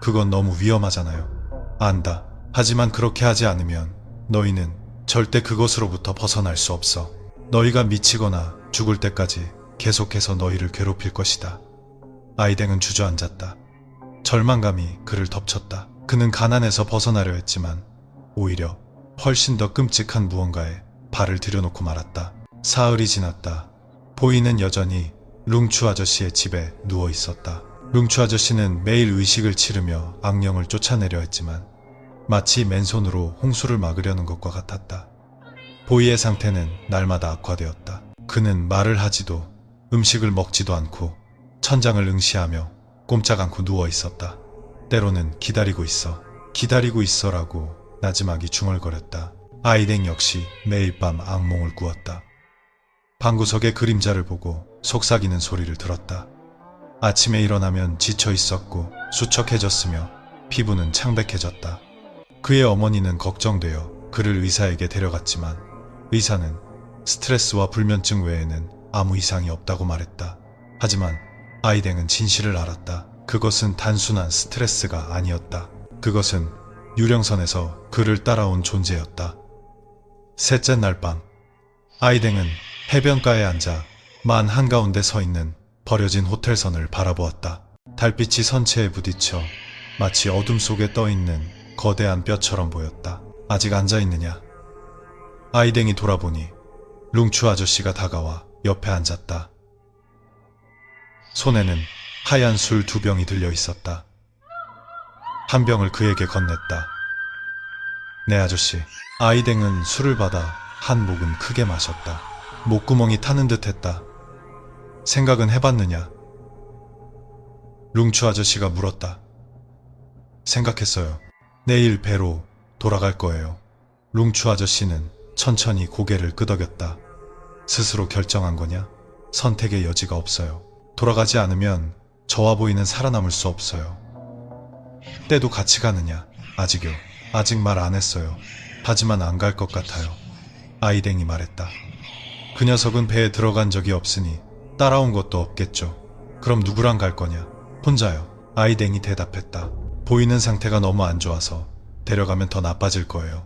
그건 너무 위험하잖아요. 안다. 하지만 그렇게 하지 않으면 너희는 절대 그것으로부터 벗어날 수 없어. 너희가 미치거나 죽을 때까지 계속해서 너희를 괴롭힐 것이다. 아이댕은 주저앉았다. 절망감이 그를 덮쳤다. 그는 가난에서 벗어나려 했지만 오히려 훨씬 더 끔찍한 무언가에 발을 들여놓고 말았다. 사흘이 지났다. 보이는 여전히 룽추 아저씨의 집에 누워 있었다. 룽추 아저씨는 매일 의식을 치르며 악령을 쫓아내려 했지만 마치 맨손으로 홍수를 막으려는 것과 같았다. 보이의 상태는 날마다 악화되었다. 그는 말을 하지도 음식을 먹지도 않고 천장을 응시하며 꼼짝 않고 누워 있었다. 때로는 기다리고 있어라고 나지막이 중얼거렸다. 아이댕 역시 매일 밤 악몽을 꾸었다. 방구석의 그림자를 보고 속삭이는 소리를 들었다. 아침에 일어나면 지쳐 있었고 수척해졌으며 피부는 창백해졌다. 그의 어머니는 걱정되어 그를 의사에게 데려갔지만 의사는 스트레스와 불면증 외에는 아무 이상이 없다고 말했다. 하지만 아이댕은 진실을 알았다. 그것은 단순한 스트레스가 아니었다. 그것은 유령선에서 그를 따라온 존재였다. 셋째 날 밤, 아이댕은 해변가에 앉아 만 한가운데 서 있는 버려진 호텔선을 바라보았다. 달빛이 선체에 부딪혀 마치 어둠 속에 떠있는 거대한 뼈처럼 보였다. 아직 앉아있느냐? 아이댕이 돌아보니 룽추 아저씨가 다가와 옆에 앉았다. 손에는 하얀 술 2병이 들려 있었다. 한 병을 그에게 건넸다. 네 아저씨. 아이댕은 술을 받아 한 모금 크게 마셨다. 목구멍이 타는 듯 했다. 생각은 해봤느냐? 룽추 아저씨가 물었다. 생각했어요. 내일 배로 돌아갈 거예요. 룽추 아저씨는 천천히 고개를 끄덕였다. 스스로 결정한 거냐? 선택의 여지가 없어요. 돌아가지 않으면 저와 보이는 살아남을 수 없어요. 때도 같이 가느냐? 아직요. 아직 말 안 했어요. 하지만 안 갈 것 같아요. 아이댕이 말했다. 그 녀석은 배에 들어간 적이 없으니 따라온 것도 없겠죠. 그럼 누구랑 갈 거냐? 혼자요. 아이댕이 대답했다. 보이는 상태가 너무 안 좋아서 데려가면 더 나빠질 거예요.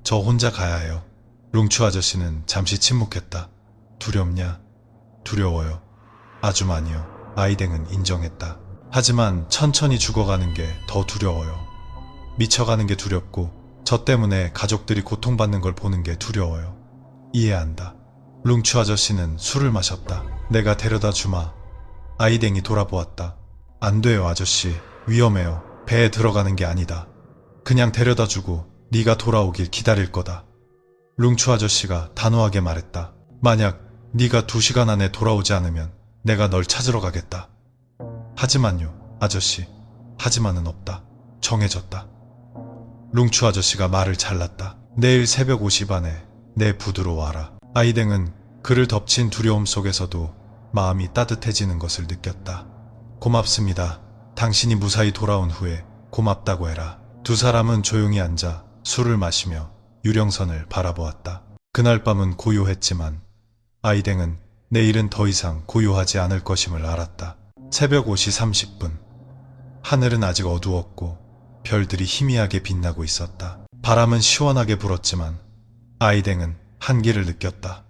저 혼자 가야 해요. 룽추 아저씨는 잠시 침묵했다. 두렵냐? 두려워요. 아주 많이요. 아이댕은 인정했다. 하지만 천천히 죽어가는 게 더 두려워요. 미쳐가는 게 두렵고 저 때문에 가족들이 고통받는 걸 보는 게 두려워요. 이해한다. 룽추 아저씨는 술을 마셨다. 내가 데려다 주마. 아이댕이 돌아보았다. 안 돼요, 아저씨. 위험해요. 배에 들어가는 게 아니다. 그냥 데려다주고 네가 돌아오길 기다릴 거다. 룽추 아저씨가 단호하게 말했다. 만약 네가 2시간 안에 돌아오지 않으면 내가 널 찾으러 가겠다. 하지만요, 아저씨. 하지만은 없다. 정해졌다. 룽추 아저씨가 말을 잘랐다. 내일 새벽 5시 반에 내 부두로 와라. 아이댕은 그를 덮친 두려움 속에서도 마음이 따뜻해지는 것을 느꼈다. 고맙습니다. 당신이 무사히 돌아온 후에 고맙다고 해라. 두 사람은 조용히 앉아 술을 마시며 유령선을 바라보았다. 그날 밤은 고요했지만 아이댕은 내일은 더 이상 고요하지 않을 것임을 알았다. 새벽 5시 30분. 하늘은 아직 어두웠고 별들이 희미하게 빛나고 있었다. 바람은 시원하게 불었지만 아이댕은 한기를 느꼈다.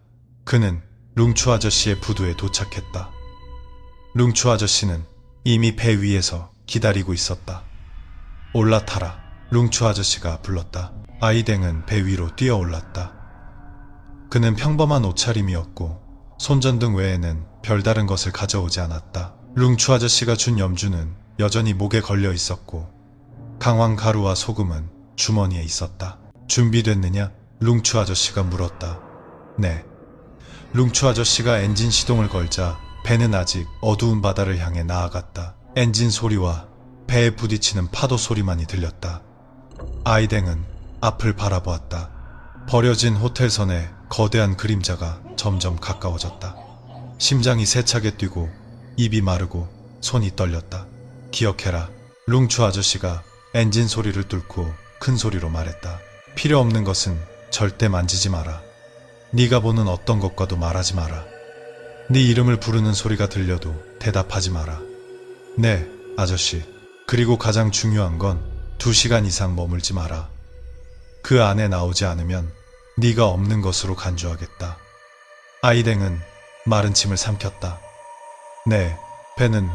그는 룽추 아저씨의 부두에 도착했다. 룽추 아저씨는 이미 배 위에서 기다리고 있었다. 올라타라. 룽추 아저씨가 불렀다. 아이댕은 배 위로 뛰어올랐다. 그는 평범한 옷차림이었고 손전등 외에는 별다른 것을 가져오지 않았다. 룽추 아저씨가 준 염주는 여전히 목에 걸려 있었고 강황 가루와 소금은 주머니에 있었다. 준비됐느냐? 룽추 아저씨가 물었다. 네. 룽추 아저씨가 엔진 시동을 걸자 배는 아직 어두운 바다를 향해 나아갔다. 엔진 소리와 배에 부딪히는 파도 소리만이 들렸다. 아이댕은 앞을 바라보았다. 버려진 호텔선의 거대한 그림자가 점점 가까워졌다. 심장이 세차게 뛰고 입이 마르고 손이 떨렸다. 기억해라. 룽추 아저씨가 엔진 소리를 뚫고 큰 소리로 말했다. 필요 없는 것은 절대 만지지 마라. 네가 보는 어떤 것과도 말하지 마라. 네 이름을 부르는 소리가 들려도 대답하지 마라. 네, 아저씨. 그리고 가장 중요한 건 2시간 이상 머물지 마라. 그 안에 나오지 않으면 네가 없는 것으로 간주하겠다. 아이댕은 마른 침을 삼켰다. 네, 배는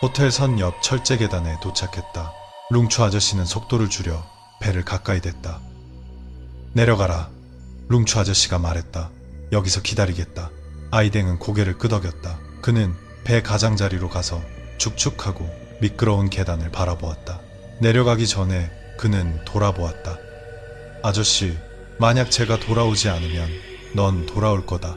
호텔 선 옆 철제 계단에 도착했다. 룽추 아저씨는 속도를 줄여 배를 가까이 댔다. 내려가라. 룽추 아저씨가 말했다. 여기서 기다리겠다. 아이댕은 고개를 끄덕였다. 그는 배 가장자리로 가서 축축하고 미끄러운 계단을 바라보았다. 내려가기 전에 그는 돌아보았다. 아저씨, 만약 제가 돌아오지 않으면 넌 돌아올 거다.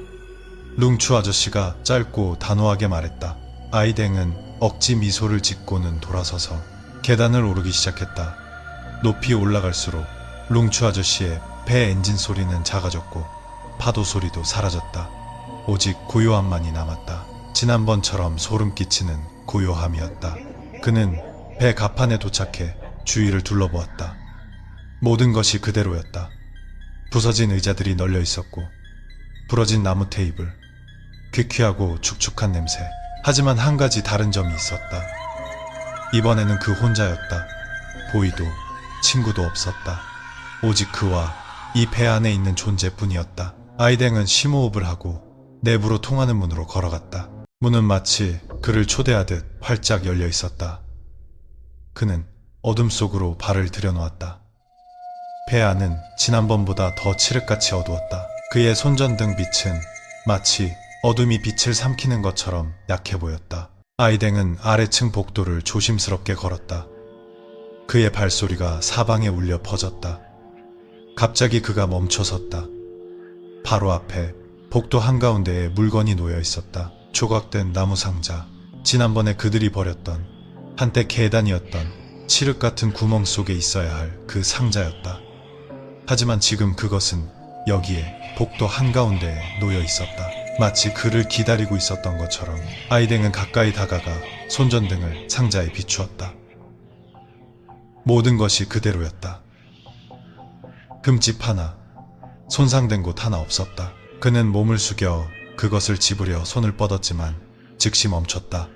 룽추 아저씨가 짧고 단호하게 말했다. 아이댕은 억지 미소를 짓고는 돌아서서 계단을 오르기 시작했다. 높이 올라갈수록 룽추 아저씨의 배 엔진 소리는 작아졌고 파도 소리도 사라졌다. 오직 고요함만이 남았다. 지난번처럼 소름 끼치는 고요함이었다. 그는 배 갑판에 도착해 주위를 둘러보았다. 모든 것이 그대로였다. 부서진 의자들이 널려 있었고 부러진 나무 테이블, 퀴퀴하고 축축한 냄새. 하지만 한 가지 다른 점이 있었다. 이번에는 그 혼자였다. 보이도 친구도 없었다. 오직 그와 이 배 안에 있는 존재뿐이었다. 아이댕은 심호흡을 하고 내부로 통하는 문으로 걸어갔다. 문은 마치 그를 초대하듯 활짝 열려 있었다. 그는 어둠 속으로 발을 들여놓았다. 배 안은 지난번보다 더 칠흑같이 어두웠다. 그의 손전등 빛은 마치 어둠이 빛을 삼키는 것처럼 약해 보였다. 아이댕은 아래층 복도를 조심스럽게 걸었다. 그의 발소리가 사방에 울려 퍼졌다. 갑자기 그가 멈춰섰다. 바로 앞에 복도 한가운데에 물건이 놓여 있었다. 조각된 나무 상자. 지난번에 그들이 버렸던, 한때 계단이었던 칠흑 같은 구멍 속에 있어야 할 그 상자였다. 하지만 지금 그것은 여기에 복도 한가운데에 놓여 있었다. 마치 그를 기다리고 있었던 것처럼. 아이댕은 가까이 다가가 손전등을 상자에 비추었다. 모든 것이 그대로였다. 흠집 하나, 손상된 곳 하나 없었다. 그는 몸을 숙여 그것을 집으려 손을 뻗었지만 즉시 멈췄다.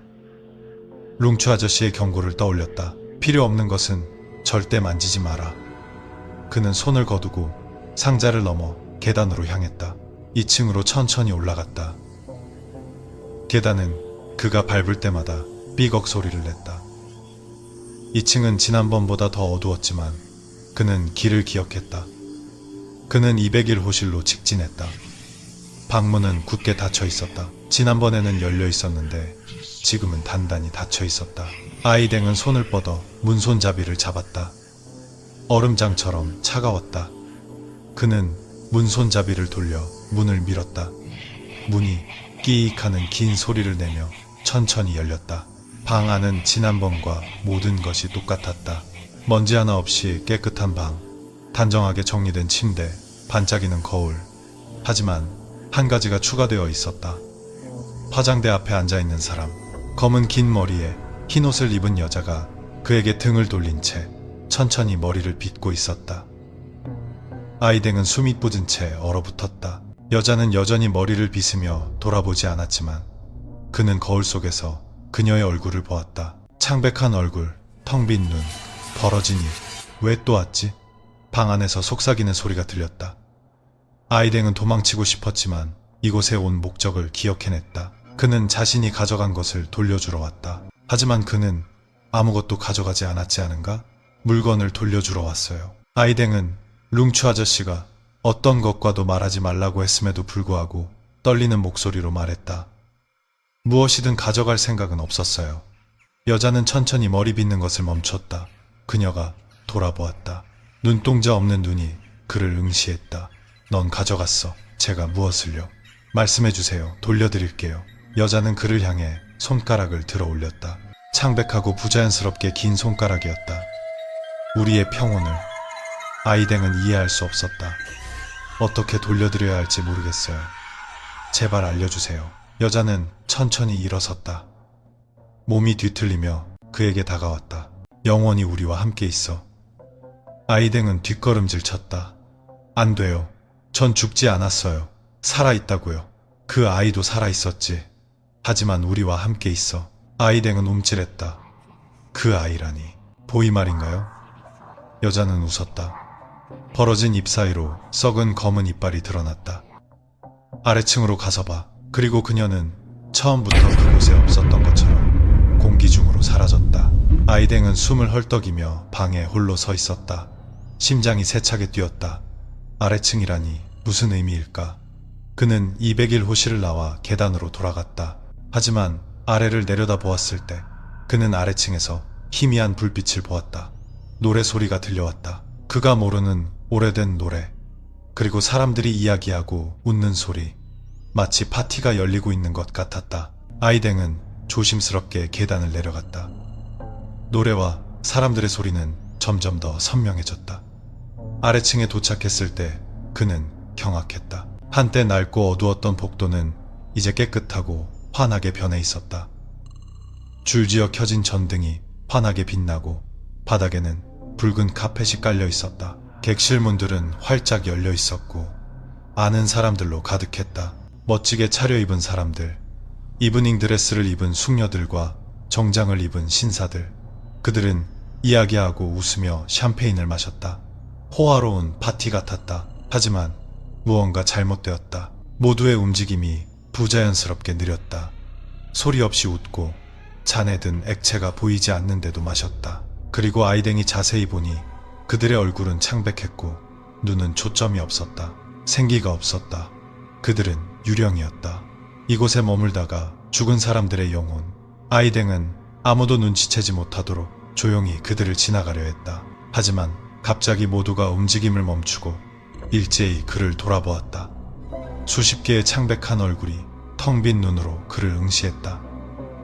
룽추 아저씨의 경고를 떠올렸다. 필요 없는 것은 절대 만지지 마라. 그는 손을 거두고 상자를 넘어 계단으로 향했다. 2층으로 천천히 올라갔다. 계단은 그가 밟을 때마다 삐걱 소리를 냈다. 2층은 지난번보다 더 어두웠지만 그는 길을 기억했다. 그는 201 호실로 직진했다. 방문은 굳게 닫혀 있었다. 지난번에는 열려 있었는데 지금은 단단히 닫혀 있었다. 아이댕은 손을 뻗어 문 손잡이를 잡았다. 얼음장처럼 차가웠다. 그는 문 손잡이를 돌려 문을 밀었다. 문이 끼익 하는 긴 소리를 내며 천천히 열렸다. 방 안은 지난번과 모든 것이 똑같았다. 먼지 하나 없이 깨끗한 방, 단정하게 정리된 침대, 반짝이는 거울. 하지만 한 가지가 추가되어 있었다. 화장대 앞에 앉아있는 사람, 검은 긴 머리에 흰 옷을 입은 여자가 그에게 등을 돌린 채 천천히 머리를 빗고 있었다. 아이댕은 숨이 멎은 채 얼어붙었다. 여자는 여전히 머리를 빗으며 돌아보지 않았지만 그는 거울 속에서 그녀의 얼굴을 보았다. 창백한 얼굴, 텅 빈 눈, 벌어진 입. 왜 또 왔지? 방 안에서 속삭이는 소리가 들렸다. 아이댕은 도망치고 싶었지만 이곳에 온 목적을 기억해냈다. 그는 자신이 가져간 것을 돌려주러 왔다. 하지만 그는 아무것도 가져가지 않았지 않은가? 물건을 돌려주러 왔어요. 아이댕은 룽추 아저씨가 어떤 것과도 말하지 말라고 했음에도 불구하고 떨리는 목소리로 말했다. 무엇이든 가져갈 생각은 없었어요. 여자는 천천히 머리 빗는 것을 멈췄다. 그녀가 돌아보았다. 눈동자 없는 눈이 그를 응시했다. 넌 가져갔어. 제가 무엇을요? 말씀해주세요. 돌려드릴게요. 여자는 그를 향해 손가락을 들어 올렸다. 창백하고 부자연스럽게 긴 손가락이었다. 우리의 평온을. 아이댕은 이해할 수 없었다. 어떻게 돌려드려야 할지 모르겠어요. 제발 알려주세요. 여자는 천천히 일어섰다. 몸이 뒤틀리며 그에게 다가왔다. 영원히 우리와 함께 있어. 아이댕은 뒷걸음질 쳤다. 안 돼요. 전 죽지 않았어요. 살아있다고요. 그 아이도 살아있었지. 하지만 우리와 함께 있어. 아이댕은 움찔했다. 그 아이라니. 보이 말인가요? 여자는 웃었다. 벌어진 잎 사이로 썩은 검은 이빨이 드러났다. 아래층으로 가서 봐. 그리고 그녀는 처음부터 그곳에 없었던 것처럼 공기 중으로 사라졌다. 아이댕은 숨을 헐떡이며 방에 홀로 서 있었다. 심장이 세차게 뛰었다. 아래층이라니 무슨 의미일까? 그는 200일 호실을 나와 계단으로 돌아갔다. 하지만 아래를 내려다 보았을 때 그는 아래층에서 희미한 불빛을 보았다. 노래 소리가 들려왔다. 그가 모르는 오래된 노래, 그리고 사람들이 이야기하고 웃는 소리. 마치 파티가 열리고 있는 것 같았다. 아이댕은 조심스럽게 계단을 내려갔다. 노래와 사람들의 소리는 점점 더 선명해졌다. 아래층에 도착했을 때 그는 경악했다. 한때 낡고 어두웠던 복도는 이제 깨끗하고 환하게 변해 있었다. 줄지어 켜진 전등이 환하게 빛나고 바닥에는 붉은 카펫이 깔려 있었다. 객실 문들은 활짝 열려 있었고 아는 사람들로 가득했다. 멋지게 차려입은 사람들, 이브닝 드레스를 입은 숙녀들과 정장을 입은 신사들. 그들은 이야기하고 웃으며 샴페인을 마셨다. 호화로운 파티 같았다. 하지만 무언가 잘못되었다. 모두의 움직임이 부자연스럽게 느렸다. 소리 없이 웃고 잔에 든 액체가 보이지 않는데도 마셨다. 그리고 아이댕이 자세히 보니 그들의 얼굴은 창백했고 눈은 초점이 없었다. 생기가 없었다. 그들은 유령이었다. 이곳에 머물다가 죽은 사람들의 영혼. 아이댕은 아무도 눈치채지 못하도록 조용히 그들을 지나가려 했다. 하지만 갑자기 모두가 움직임을 멈추고 일제히 그를 돌아보았다. 수십 개의 창백한 얼굴이 텅 빈 눈으로 그를 응시했다.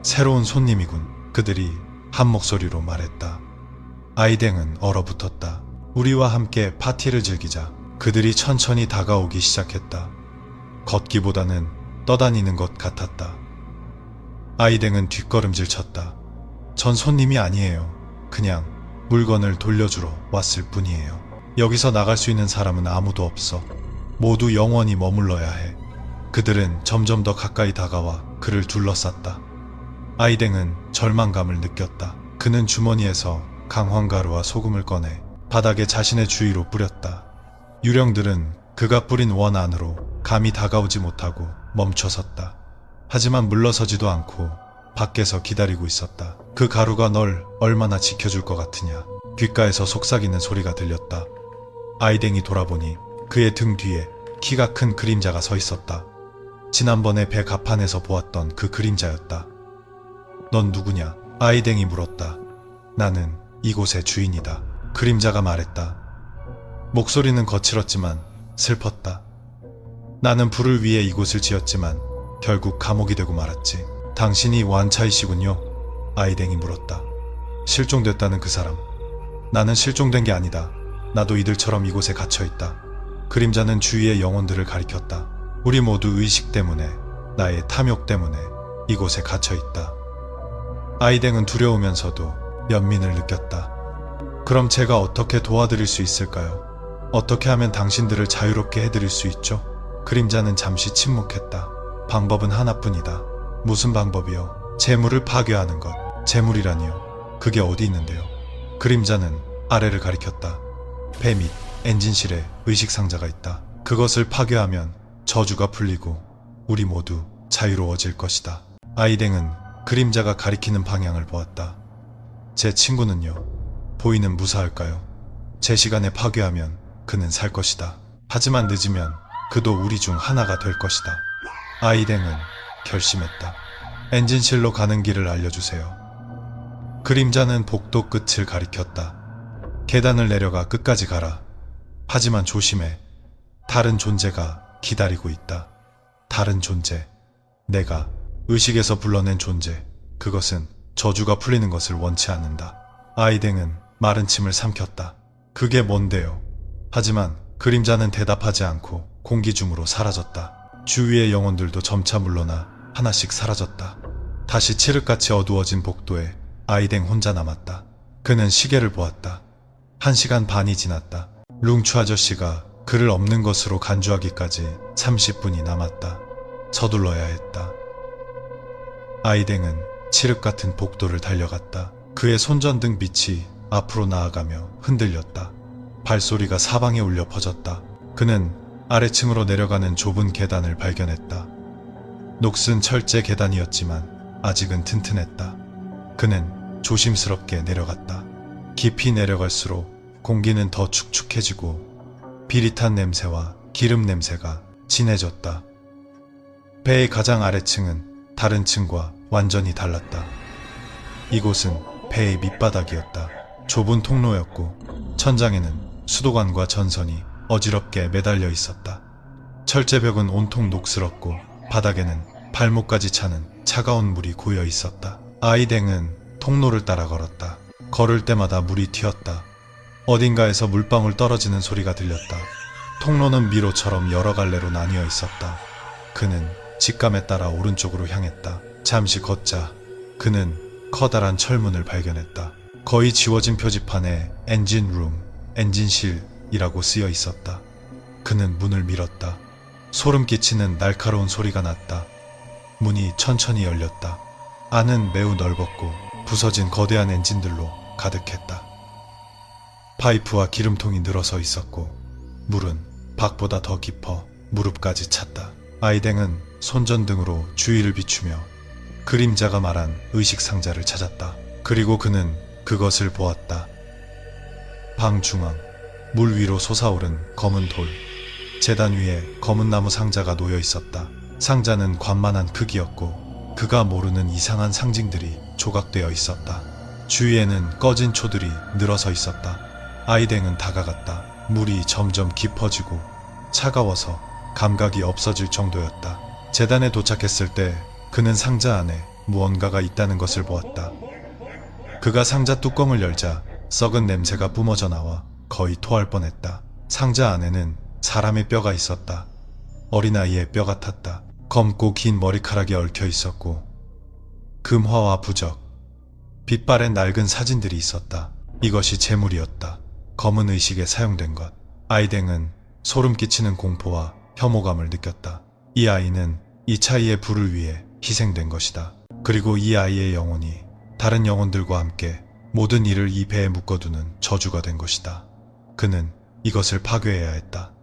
새로운 손님이군. 그들이 한 목소리로 말했다. 아이댕은 얼어붙었다. 우리와 함께 파티를 즐기자. 그들이 천천히 다가오기 시작했다. 걷기보다는 떠다니는 것 같았다. 아이댕은 뒷걸음질 쳤다. 전 손님이 아니에요. 그냥 물건을 돌려주러 왔을 뿐이에요. 여기서 나갈 수 있는 사람은 아무도 없어. 모두 영원히 머물러야 해. 그들은 점점 더 가까이 다가와 그를 둘러쌌다. 아이댕은 절망감을 느꼈다. 그는 주머니에서 강황가루와 소금을 꺼내 바닥에 자신의 주위로 뿌렸다. 유령들은 그가 뿌린 원 안으로 감히 다가오지 못하고 멈춰섰다. 하지만 물러서지도 않고 밖에서 기다리고 있었다. 그 가루가 널 얼마나 지켜줄 것 같으냐. 귓가에서 속삭이는 소리가 들렸다. 아이댕이 돌아보니 그의 등 뒤에 키가 큰 그림자가 서 있었다. 지난번에 배 가판에서 보았던 그 그림자였다. 넌 누구냐? 아이댕이 물었다. 나는 이곳의 주인이다. 그림자가 말했다. 목소리는 거칠었지만 슬펐다. 나는 불을 위해 이곳을 지었지만 결국 감옥이 되고 말았지. 당신이 완차이시군요. 아이댕이 물었다. 실종됐다는 그 사람. 나는 실종된 게 아니다. 나도 이들처럼 이곳에 갇혀있다. 그림자는 주위의 영혼들을 가리켰다. 우리 모두 의식 때문에, 나의 탐욕 때문에 이곳에 갇혀있다. 아이댕은 두려우면서도 연민을 느꼈다. 그럼 제가 어떻게 도와드릴 수 있을까요? 어떻게 하면 당신들을 자유롭게 해드릴 수 있죠? 그림자는 잠시 침묵했다. 방법은 하나뿐이다. 무슨 방법이요? 재물을 파괴하는 것. 재물이라니요? 그게 어디 있는데요? 그림자는 아래를 가리켰다. 배 밑 엔진실에 의식상자가 있다. 그것을 파괴하면 저주가 풀리고 우리 모두 자유로워질 것이다. 아이댕은 그림자가 가리키는 방향을 보았다. 제 친구는요? 보이는 무사할까요? 제 시간에 파괴하면 그는 살 것이다. 하지만 늦으면 그도 우리 중 하나가 될 것이다. 아이댕은 결심했다. 엔진실로 가는 길을 알려주세요. 그림자는 복도 끝을 가리켰다. 계단을 내려가 끝까지 가라. 하지만 조심해. 다른 존재가 기다리고 있다. 다른 존재. 내가 의식에서 불러낸 존재. 그것은 저주가 풀리는 것을 원치 않는다. 아이댕은 마른 침을 삼켰다. 그게 뭔데요? 하지만 그림자는 대답하지 않고 공기 중으로 사라졌다. 주위의 영혼들도 점차 물러나 하나씩 사라졌다. 다시 칠흑같이 어두워진 복도에 아이댕 혼자 남았다. 그는 시계를 보았다. 1시간 반이 지났다. 룽추 아저씨가 그를 없는 것으로 간주하기까지 30분이 남았다. 서둘러야 했다. 아이댕은 칠흑 같은 복도를 달려갔다. 그의 손전등 빛이 앞으로 나아가며 흔들렸다. 발소리가 사방에 울려 퍼졌다. 그는 아래층으로 내려가는 좁은 계단을 발견했다. 녹슨 철제 계단이었지만 아직은 튼튼했다. 그는 조심스럽게 내려갔다. 깊이 내려갈수록 공기는 더 축축해지고 비릿한 냄새와 기름 냄새가 진해졌다. 배의 가장 아래층은 다른 층과 완전히 달랐다. 이곳은 배의 밑바닥이었다. 좁은 통로였고 천장에는 수도관과 전선이 어지럽게 매달려 있었다. 철제벽은 온통 녹슬었고 바닥에는 발목까지 차는 차가운 물이 고여 있었다. 아이댕은 통로를 따라 걸었다. 걸을 때마다 물이 튀었다. 어딘가에서 물방울 떨어지는 소리가 들렸다. 통로는 미로처럼 여러 갈래로 나뉘어 있었다. 그는 직감에 따라 오른쪽으로 향했다. 잠시 걷자 그는 커다란 철문을 발견했다. 거의 지워진 표지판에 엔진룸, 엔진실이라고 쓰여 있었다. 그는 문을 밀었다. 소름 끼치는 날카로운 소리가 났다. 문이 천천히 열렸다. 안은 매우 넓었고 부서진 거대한 엔진들로 가득했다. 파이프와 기름통이 늘어서 있었고 물은 박보다 더 깊어 무릎까지 찼다. 아이댕은 손전등으로 주위를 비추며 그림자가 말한 의식상자를 찾았다. 그리고 그는 그것을 보았다. 방 중앙, 물 위로 솟아오른 검은 돌, 제단 위에 검은 나무 상자가 놓여 있었다. 상자는 관만한 크기였고 그가 모르는 이상한 상징들이 조각되어 있었다. 주위에는 꺼진 초들이 늘어서 있었다. 아이댕은 다가갔다. 물이 점점 깊어지고 차가워서 감각이 없어질 정도였다. 제단에 도착했을 때 그는 상자 안에 무언가가 있다는 것을 보았다. 그가 상자 뚜껑을 열자 썩은 냄새가 뿜어져 나와 거의 토할 뻔했다. 상자 안에는 사람의 뼈가 있었다. 어린아이의 뼈 같았다. 검고 긴 머리카락이 얽혀 있었고 금화와 부적, 빛바랜 낡은 사진들이 있었다. 이것이 재물이었다. 검은 의식에 사용된 것. 아이댕은 소름 끼치는 공포와 혐오감을 느꼈다. 이 아이는 이 차이의 불을 위해 희생된 것이다. 그리고 이 아이의 영혼이 다른 영혼들과 함께 모든 일을 이 배에 묶어두는 저주가 된 것이다. 그는 이것을 파괴해야 했다.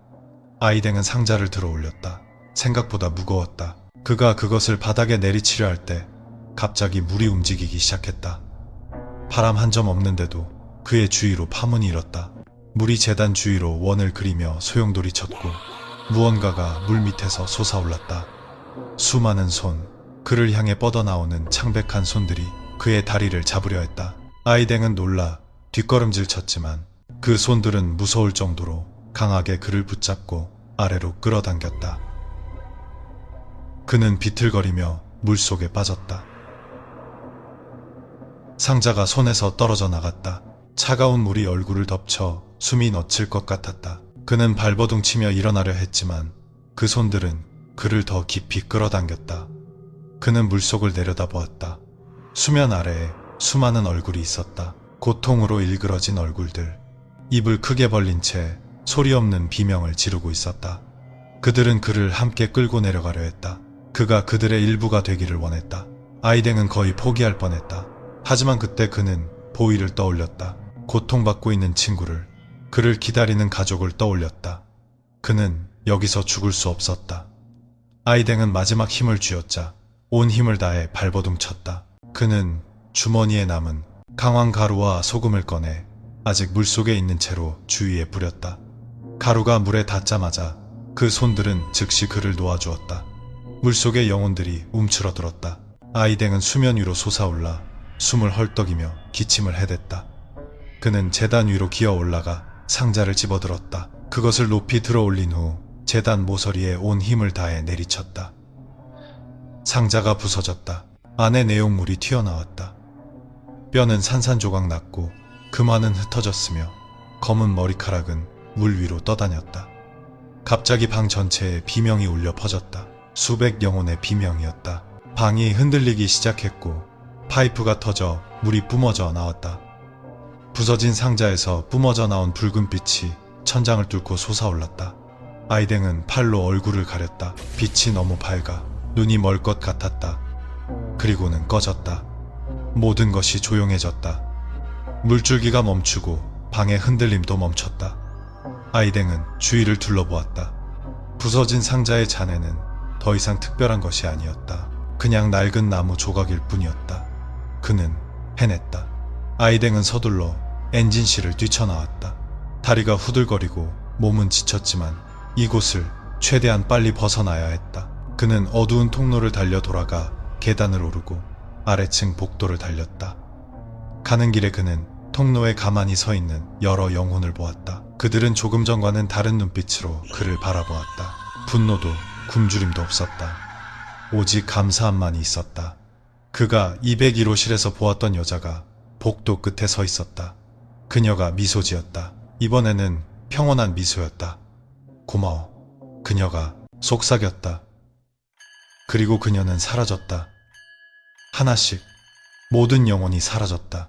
아이댕은 상자를 들어 올렸다. 생각보다 무거웠다. 그가 그것을 바닥에 내리치려 할 때 갑자기 물이 움직이기 시작했다. 바람 한 점 없는데도 그의 주위로 파문이 일었다. 물이 제단 주위로 원을 그리며 소용돌이 쳤고 무언가가 물 밑에서 솟아올랐다. 수많은 손, 그를 향해 뻗어나오는 창백한 손들이 그의 다리를 잡으려 했다. 아이댕은 놀라 뒷걸음질 쳤지만 그 손들은 무서울 정도로 강하게 그를 붙잡고 아래로 끌어당겼다. 그는 비틀거리며 물속에 빠졌다. 상자가 손에서 떨어져 나갔다. 차가운 물이 얼굴을 덮쳐 숨이 멎을 것 같았다. 그는 발버둥치며 일어나려 했지만 그 손들은 그를 더 깊이 끌어당겼다. 그는 물속을 내려다보았다. 수면 아래에 수많은 얼굴이 있었다. 고통으로 일그러진 얼굴들. 입을 크게 벌린 채 소리 없는 비명을 지르고 있었다. 그들은 그를 함께 끌고 내려가려 했다. 그가 그들의 일부가 되기를 원했다. 아이댕은 거의 포기할 뻔했다. 하지만 그때 그는 보이를 떠올렸다. 고통받고 있는 친구를, 그를 기다리는 가족을 떠올렸다. 그는 여기서 죽을 수 없었다. 아이댕은 마지막 힘을 쥐었자 온 힘을 다해 발버둥 쳤다. 그는 주머니에 남은 강황 가루와 소금을 꺼내 아직 물속에 있는 채로 주위에 뿌렸다. 가루가 물에 닿자마자 그 손들은 즉시 그를 놓아주었다. 물속의 영혼들이 움츠러들었다. 아이댕은 수면 위로 솟아올라 숨을 헐떡이며 기침을 해댔다. 그는 제단 위로 기어 올라가 상자를 집어들었다. 그것을 높이 들어 올린 후 제단 모서리에 온 힘을 다해 내리쳤다. 상자가 부서졌다. 안에 내용물이 튀어나왔다. 뼈는 산산조각 났고 금화는 흩어졌으며 검은 머리카락은 물 위로 떠다녔다. 갑자기 방 전체에 비명이 울려 퍼졌다. 수백 영혼의 비명이었다. 방이 흔들리기 시작했고 파이프가 터져 물이 뿜어져 나왔다. 부서진 상자에서 뿜어져 나온 붉은 빛이 천장을 뚫고 솟아올랐다. 아이댕은 팔로 얼굴을 가렸다. 빛이 너무 밝아 눈이 멀 것 같았다. 그리고는 꺼졌다. 모든 것이 조용해졌다. 물줄기가 멈추고 방의 흔들림도 멈췄다. 아이댕은 주위를 둘러보았다. 부서진 상자의 잔해는 더 이상 특별한 것이 아니었다. 그냥 낡은 나무 조각일 뿐이었다. 그는 해냈다. 아이댕은 서둘러 엔진실을 뛰쳐나왔다. 다리가 후들거리고 몸은 지쳤지만 이곳을 최대한 빨리 벗어나야 했다. 그는 어두운 통로를 달려 돌아가 계단을 오르고 아래층 복도를 달렸다. 가는 길에 그는 통로에 가만히 서 있는 여러 영혼을 보았다. 그들은 조금 전과는 다른 눈빛으로 그를 바라보았다. 분노도 굶주림도 없었다. 오직 감사함만이 있었다. 그가 201호실에서 보았던 여자가 복도 끝에 서 있었다. 그녀가 미소 지었다. 이번에는 평온한 미소였다. 고마워. 그녀가 속삭였다. 그리고 그녀는 사라졌다. 하나씩 모든 영혼이 사라졌다.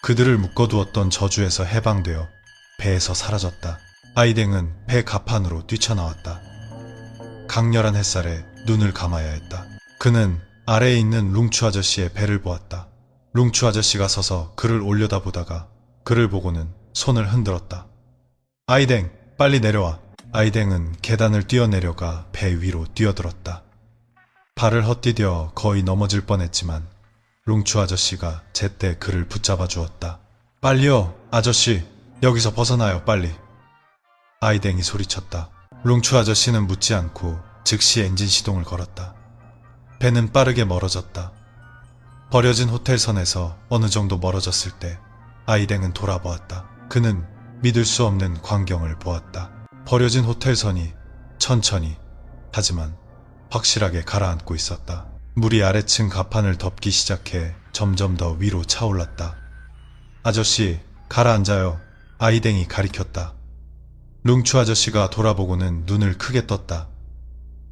그들을 묶어두었던 저주에서 해방되어 배에서 사라졌다. 아이댕은 배 갑판으로 뛰쳐나왔다. 강렬한 햇살에 눈을 감아야 했다. 그는 아래에 있는 룽추 아저씨의 배를 보았다. 룽추 아저씨가 서서 그를 올려다보다가 그를 보고는 손을 흔들었다. 아이댕, 빨리 내려와. 아이댕은 계단을 뛰어내려가 배 위로 뛰어들었다. 발을 헛디뎌 거의 넘어질 뻔했지만 룽추 아저씨가 제때 그를 붙잡아 주었다. 빨리요, 아저씨. 여기서 벗어나요, 빨리. 아이댕이 소리쳤다. 룽추 아저씨는 묻지 않고 즉시 엔진 시동을 걸었다. 배는 빠르게 멀어졌다. 버려진 호텔선에서 어느 정도 멀어졌을 때 아이댕은 돌아보았다. 그는 믿을 수 없는 광경을 보았다. 버려진 호텔선이 천천히 하지만 확실하게 가라앉고 있었다. 물이 아래층 갑판을 덮기 시작해 점점 더 위로 차올랐다. 아저씨, 가라앉아요. 아이댕이 가리켰다. 룽추 아저씨가 돌아보고는 눈을 크게 떴다.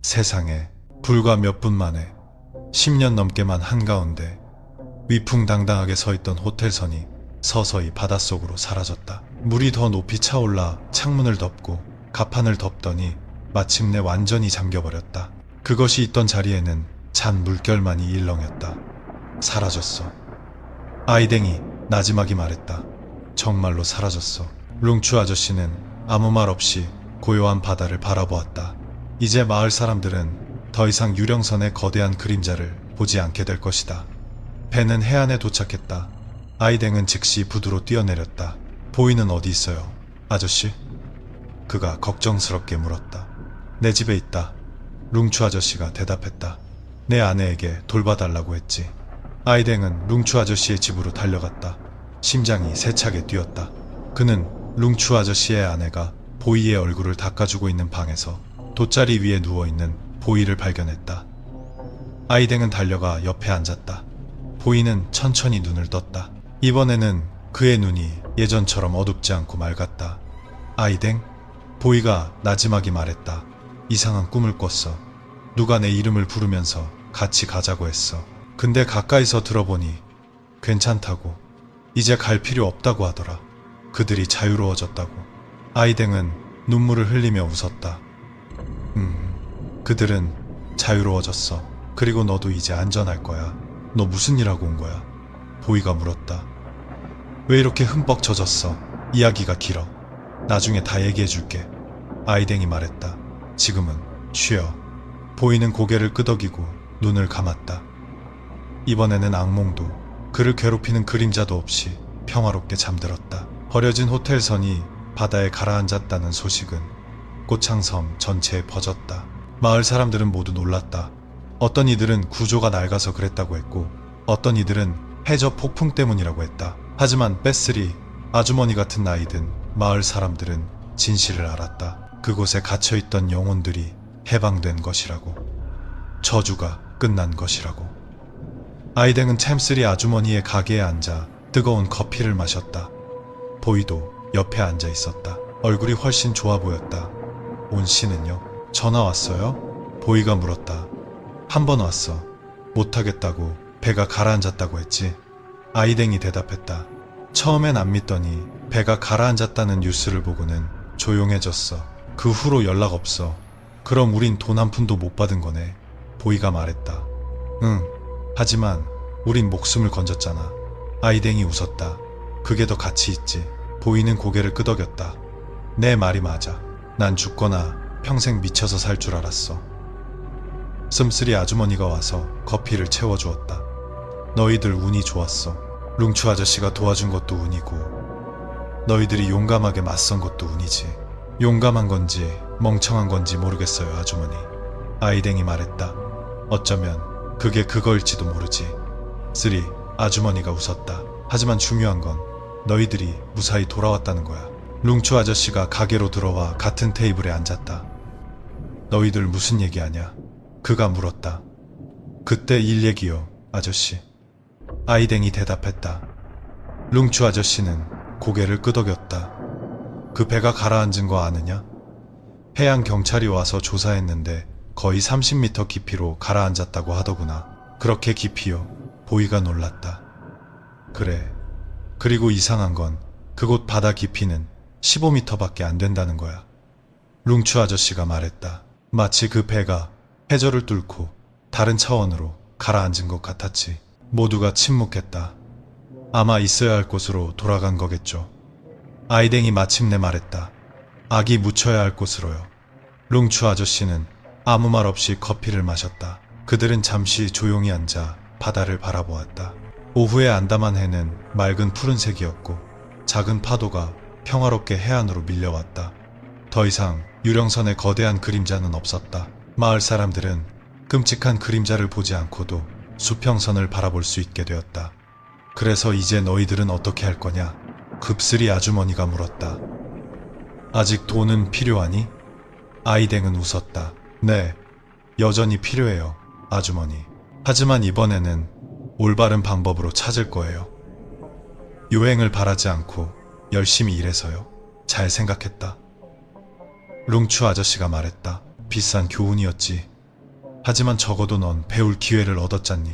세상에, 불과 몇 분 만에 10년 넘게만 한가운데 위풍당당하게 서 있던 호텔선이 서서히 바닷속으로 사라졌다. 물이 더 높이 차올라 창문을 덮고 갑판을 덮더니 마침내 완전히 잠겨버렸다. 그것이 있던 자리에는 잔 물결만이 일렁였다. 사라졌어. 아이댕이 나지막이 말했다. 정말로 사라졌어. 룽추 아저씨는 아무 말 없이 고요한 바다를 바라보았다. 이제 마을 사람들은 더 이상 유령선의 거대한 그림자를 보지 않게 될 것이다. 배는 해안에 도착했다. 아이댕은 즉시 부두로 뛰어내렸다. 보이는 어디 있어요, 아저씨? 그가 걱정스럽게 물었다. 내 집에 있다. 룽추 아저씨가 대답했다. 내 아내에게 돌봐달라고 했지. 아이댕은 룽추 아저씨의 집으로 달려갔다. 심장이 세차게 뛰었다. 그는 룽추 아저씨의 아내가 보이의 얼굴을 닦아주고 있는 방에서 돗자리 위에 누워있는 보이를 발견했다. 아이댕은 달려가 옆에 앉았다. 보이는 천천히 눈을 떴다. 이번에는 그의 눈이 예전처럼 어둡지 않고 맑았다. 아이댕? 보이가 나지막이 말했다. 이상한 꿈을 꿨어. 누가 내 이름을 부르면서 같이 가자고 했어. 근데 가까이서 들어보니 괜찮다고, 이제 갈 필요 없다고 하더라. 그들이 자유로워졌다고. 아이댕은 눈물을 흘리며 웃었다. 그들은 자유로워졌어. 그리고 너도 이제 안전할 거야. 너 무슨 일 하고 온 거야? 보이가 물었다. 왜 이렇게 흠뻑 젖었어? 이야기가 길어. 나중에 다 얘기해 줄게. 아이댕이 말했다. 지금은 쉬어. 보이는 고개를 끄덕이고 눈을 감았다. 이번에는 악몽도 그를 괴롭히는 그림자도 없이 평화롭게 잠들었다. 버려진 호텔선이 바다에 가라앉았다는 소식은 꽃창섬 전체에 퍼졌다. 마을 사람들은 모두 놀랐다. 어떤 이들은 구조가 낡아서 그랬다고 했고, 어떤 이들은 해저 폭풍 때문이라고 했다. 하지만 베슬리 아주머니 같은 나이든 마을 사람들은 진실을 알았다. 그곳에 갇혀있던 영혼들이 해방된 것이라고. 저주가 끝난 것이라고. 아이댕은 챔스리 아주머니의 가게에 앉아 뜨거운 커피를 마셨다. 보이도 옆에 앉아 있었다. 얼굴이 훨씬 좋아 보였다. 온 씨는요? 전화 왔어요? 보이가 물었다. 한 번 왔어. 못하겠다고 배가 가라앉았다고 했지. 아이댕이 대답했다. 처음엔 안 믿더니 배가 가라앉았다는 뉴스를 보고는 조용해졌어. 그 후로 연락 없어. 그럼 우린 돈 한 푼도 못 받은 거네. 보이가 말했다. 응. 하지만 우린 목숨을 건졌잖아. 아이댕이 웃었다. 그게 더 가치 있지. 보이는 고개를 끄덕였다. 내 말이 맞아. 난 죽거나 평생 미쳐서 살 줄 알았어. 씀쓰리 아주머니가 와서 커피를 채워주었다. 너희들 운이 좋았어. 룽추 아저씨가 도와준 것도 운이고, 너희들이 용감하게 맞선 것도 운이지. 용감한 건지 멍청한 건지 모르겠어요, 아주머니. 아이댕이 말했다. 어쩌면 그게 그거일지도 모르지. 쓰리 아주머니가 웃었다. 하지만 중요한 건 너희들이 무사히 돌아왔다는 거야. 룽추 아저씨가 가게로 들어와 같은 테이블에 앉았다. 너희들 무슨 얘기하냐? 그가 물었다. 그때 일 얘기요, 아저씨. 아이댕이 대답했다. 룽추 아저씨는 고개를 끄덕였다. 그 배가 가라앉은 거 아느냐? 해양 경찰이 와서 조사했는데 거의 30m 깊이로 가라앉았다고 하더구나. 그렇게 깊이요? 보이가 놀랐다. 그래. 그리고 이상한 건 그곳 바다 깊이는 15m밖에 안 된다는 거야. 룽추 아저씨가 말했다. 마치 그 배가 해저를 뚫고 다른 차원으로 가라앉은 것 같았지. 모두가 침묵했다. 아마 있어야 할 곳으로 돌아간 거겠죠. 아이댕이 마침내 말했다. 악이 묻혀야 할 곳으로요. 룽추 아저씨는 아무 말 없이 커피를 마셨다. 그들은 잠시 조용히 앉아 바다를 바라보았다. 오후의 안다만 해는 맑은 푸른색이었고, 작은 파도가 평화롭게 해안으로 밀려왔다. 더 이상 유령선의 거대한 그림자는 없었다. 마을 사람들은 끔찍한 그림자를 보지 않고도 수평선을 바라볼 수 있게 되었다. 그래서 이제 너희들은 어떻게 할 거냐? 급슬이 아주머니가 물었다. 아직 돈은 필요하니? 아이댕은 웃었다. 네, 여전히 필요해요, 아주머니. 하지만 이번에는 올바른 방법으로 찾을 거예요. 요행을 바라지 않고 열심히 일해서요. 잘 생각했다. 룽추 아저씨가 말했다. 비싼 교훈이었지. 하지만 적어도 넌 배울 기회를 얻었잖니.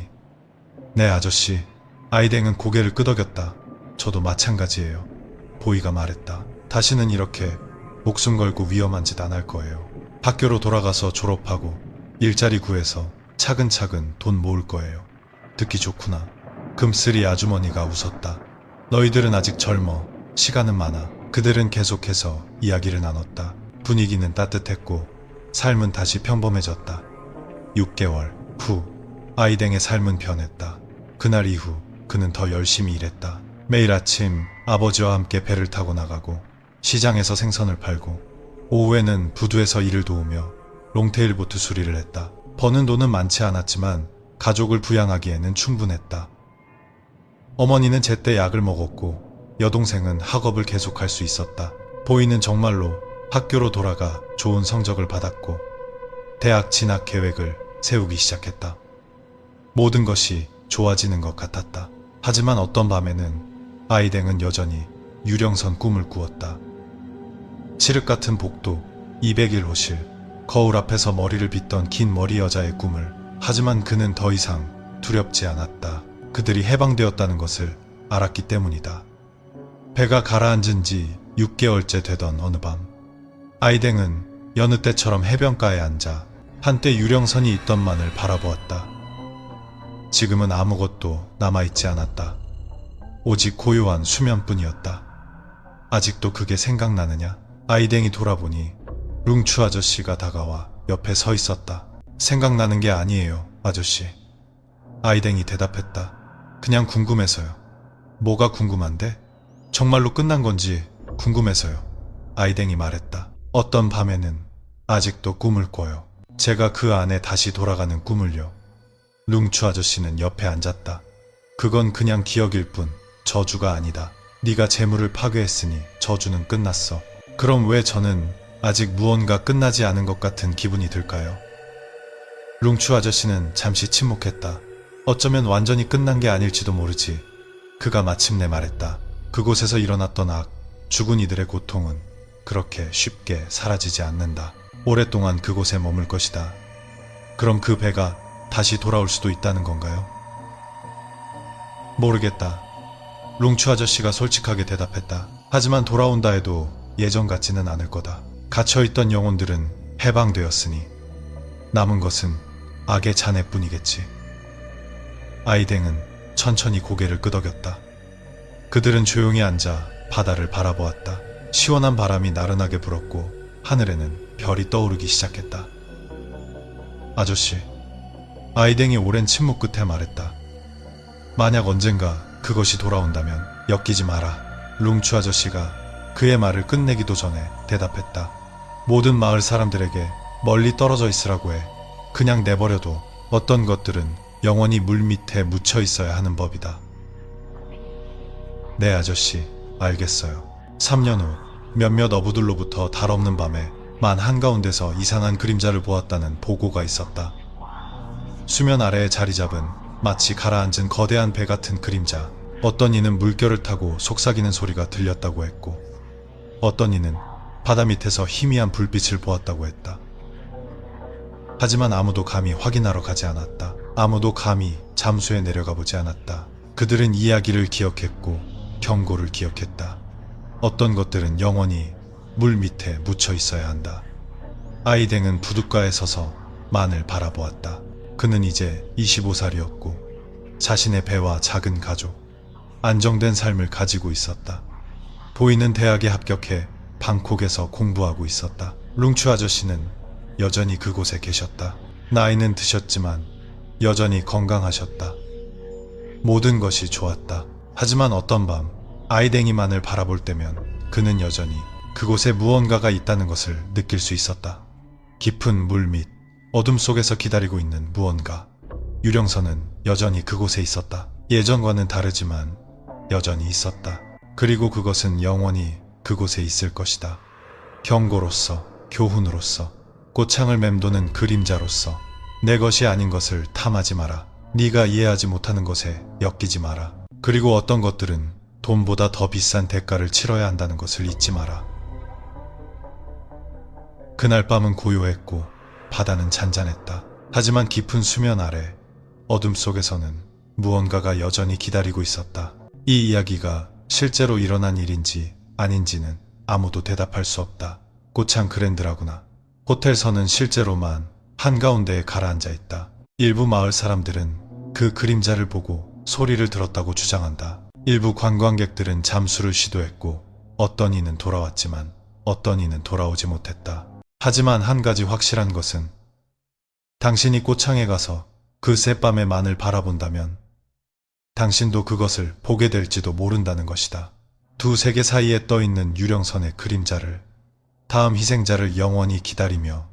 네, 아저씨. 아이댕은 고개를 끄덕였다. 저도 마찬가지예요. 보이가 말했다. 다시는 이렇게 목숨 걸고 위험한 짓 안 할 거예요. 학교로 돌아가서 졸업하고 일자리 구해서 차근차근 돈 모을 거예요. 듣기 좋구나. 금슬이 아주머니가 웃었다. 너희들은 아직 젊어. 시간은 많아. 그들은 계속해서 이야기를 나눴다. 분위기는 따뜻했고 삶은 다시 평범해졌다. 6개월 후 아이댕의 삶은 변했다. 그날 이후 그는 더 열심히 일했다. 매일 아침 아버지와 함께 배를 타고 나가고 시장에서 생선을 팔고 오후에는 부두에서 일을 도우며 롱테일 보트 수리를 했다. 버는 돈은 많지 않았지만 가족을 부양하기에는 충분했다. 어머니는 제때 약을 먹었고 여동생은 학업을 계속할 수 있었다. 보이는 정말로 학교로 돌아가 좋은 성적을 받았고 대학 진학 계획을 세우기 시작했다. 모든 것이 좋아지는 것 같았다. 하지만 어떤 밤에는 아이댕은 여전히 유령선 꿈을 꾸었다. 칠흑 같은 복도, 201호실, 거울 앞에서 머리를 빗던 긴 머리 여자의 꿈을. 하지만 그는 더 이상 두렵지 않았다. 그들이 해방되었다는 것을 알았기 때문이다. 배가 가라앉은 지 6개월째 되던 어느 밤, 아이댕은 여느 때처럼 해변가에 앉아 한때 유령선이 있던만을 바라보았다. 지금은 아무것도 남아있지 않았다. 오직 고요한 수면뿐이었다. 아직도 그게 생각나느냐? 아이댕이 돌아보니 룽추 아저씨가 다가와 옆에 서 있었다. 생각나는 게 아니에요, 아저씨. 아이댕이 대답했다. 그냥 궁금해서요. 뭐가 궁금한데? 정말로 끝난 건지 궁금해서요. 아이댕이 말했다. 어떤 밤에는 아직도 꿈을 꿔요. 제가 그 안에 다시 돌아가는 꿈을요. 룽추 아저씨는 옆에 앉았다. 그건 그냥 기억일 뿐 저주가 아니다. 네가 재물을 파괴했으니 저주는 끝났어. 그럼 왜 저는 아직 무언가 끝나지 않은 것 같은 기분이 들까요? 룽추 아저씨는 잠시 침묵했다. 어쩌면 완전히 끝난 게 아닐지도 모르지. 그가 마침내 말했다. 그곳에서 일어났던 악, 죽은 이들의 고통은 그렇게 쉽게 사라지지 않는다. 오랫동안 그곳에 머물 것이다. 그럼 그 배가 다시 돌아올 수도 있다는 건가요? 모르겠다. 룽추 아저씨가 솔직하게 대답했다. 하지만 돌아온다 해도 예전 같지는 않을 거다. 갇혀있던 영혼들은 해방되었으니 남은 것은 악의 잔해뿐이겠지. 아이댕은 천천히 고개를 끄덕였다. 그들은 조용히 앉아 바다를 바라보았다. 시원한 바람이 나른하게 불었고 하늘에는 별이 떠오르기 시작했다. 아저씨, 아이댕이 오랜 침묵 끝에 말했다. 만약 언젠가 그것이 돌아온다면 엮이지 마라. 룽추 아저씨가 그의 말을 끝내기도 전에 대답했다. 모든 마을 사람들에게 멀리 떨어져 있으라고 해. 그냥 내버려도 어떤 것들은 영원히 물 밑에 묻혀 있어야 하는 법이다. 네, 아저씨, 알겠어요. 3년 후 몇몇 어부들로부터 달 없는 밤에 만 한가운데서 이상한 그림자를 보았다는 보고가 있었다. 수면 아래에 자리 잡은 마치 가라앉은 거대한 배 같은 그림자. 어떤 이는 물결을 타고 속삭이는 소리가 들렸다고 했고, 어떤 이는 바다 밑에서 희미한 불빛을 보았다고 했다. 하지만 아무도 감히 확인하러 가지 않았다. 아무도 감히 잠수에 내려가 보지 않았다. 그들은 이야기를 기억했고 경고를 기억했다. 어떤 것들은 영원히 물 밑에 묻혀 있어야 한다. 아이댕은 부둣가에 서서 만을 바라보았다. 그는 이제 25살이었고 자신의 배와 작은 가족, 안정된 삶을 가지고 있었다. 보이는 대학에 합격해 방콕에서 공부하고 있었다. 룽추 아저씨는 여전히 그곳에 계셨다. 나이는 드셨지만 여전히 건강하셨다. 모든 것이 좋았다. 하지만 어떤 밤 아이댕이만을 바라볼 때면 그는 여전히 그곳에 무언가가 있다는 것을 느낄 수 있었다. 깊은 물 밑 어둠 속에서 기다리고 있는 무언가. 유령선은 여전히 그곳에 있었다. 예전과는 다르지만 여전히 있었다. 그리고 그것은 영원히 그곳에 있을 것이다. 경고로서, 교훈으로서, 꽃창을 맴도는 그림자로서. 내 것이 아닌 것을 탐하지 마라. 네가 이해하지 못하는 것에 엮이지 마라. 그리고 어떤 것들은 돈보다 더 비싼 대가를 치러야 한다는 것을 잊지 마라. 그날 밤은 고요했고 바다는 잔잔했다. 하지만 깊은 수면 아래 어둠 속에서는 무언가가 여전히 기다리고 있었다. 이 이야기가 실제로 일어난 일인지 아닌지는 아무도 대답할 수 없다. 꽃창 그랜드라구나. 호텔선은 실제로만 한가운데에 가라앉아 있다. 일부 마을 사람들은 그 그림자를 보고 소리를 들었다고 주장한다. 일부 관광객들은 잠수를 시도했고 어떤 이는 돌아왔지만 어떤 이는 돌아오지 못했다. 하지만 한 가지 확실한 것은 당신이 꽃창에 가서 그 새밤의 만을 바라본다면 당신도 그것을 보게 될지도 모른다는 것이다. 두 세계 사이에 떠있는 유령선의 그림자를, 다음 희생자를 영원히 기다리며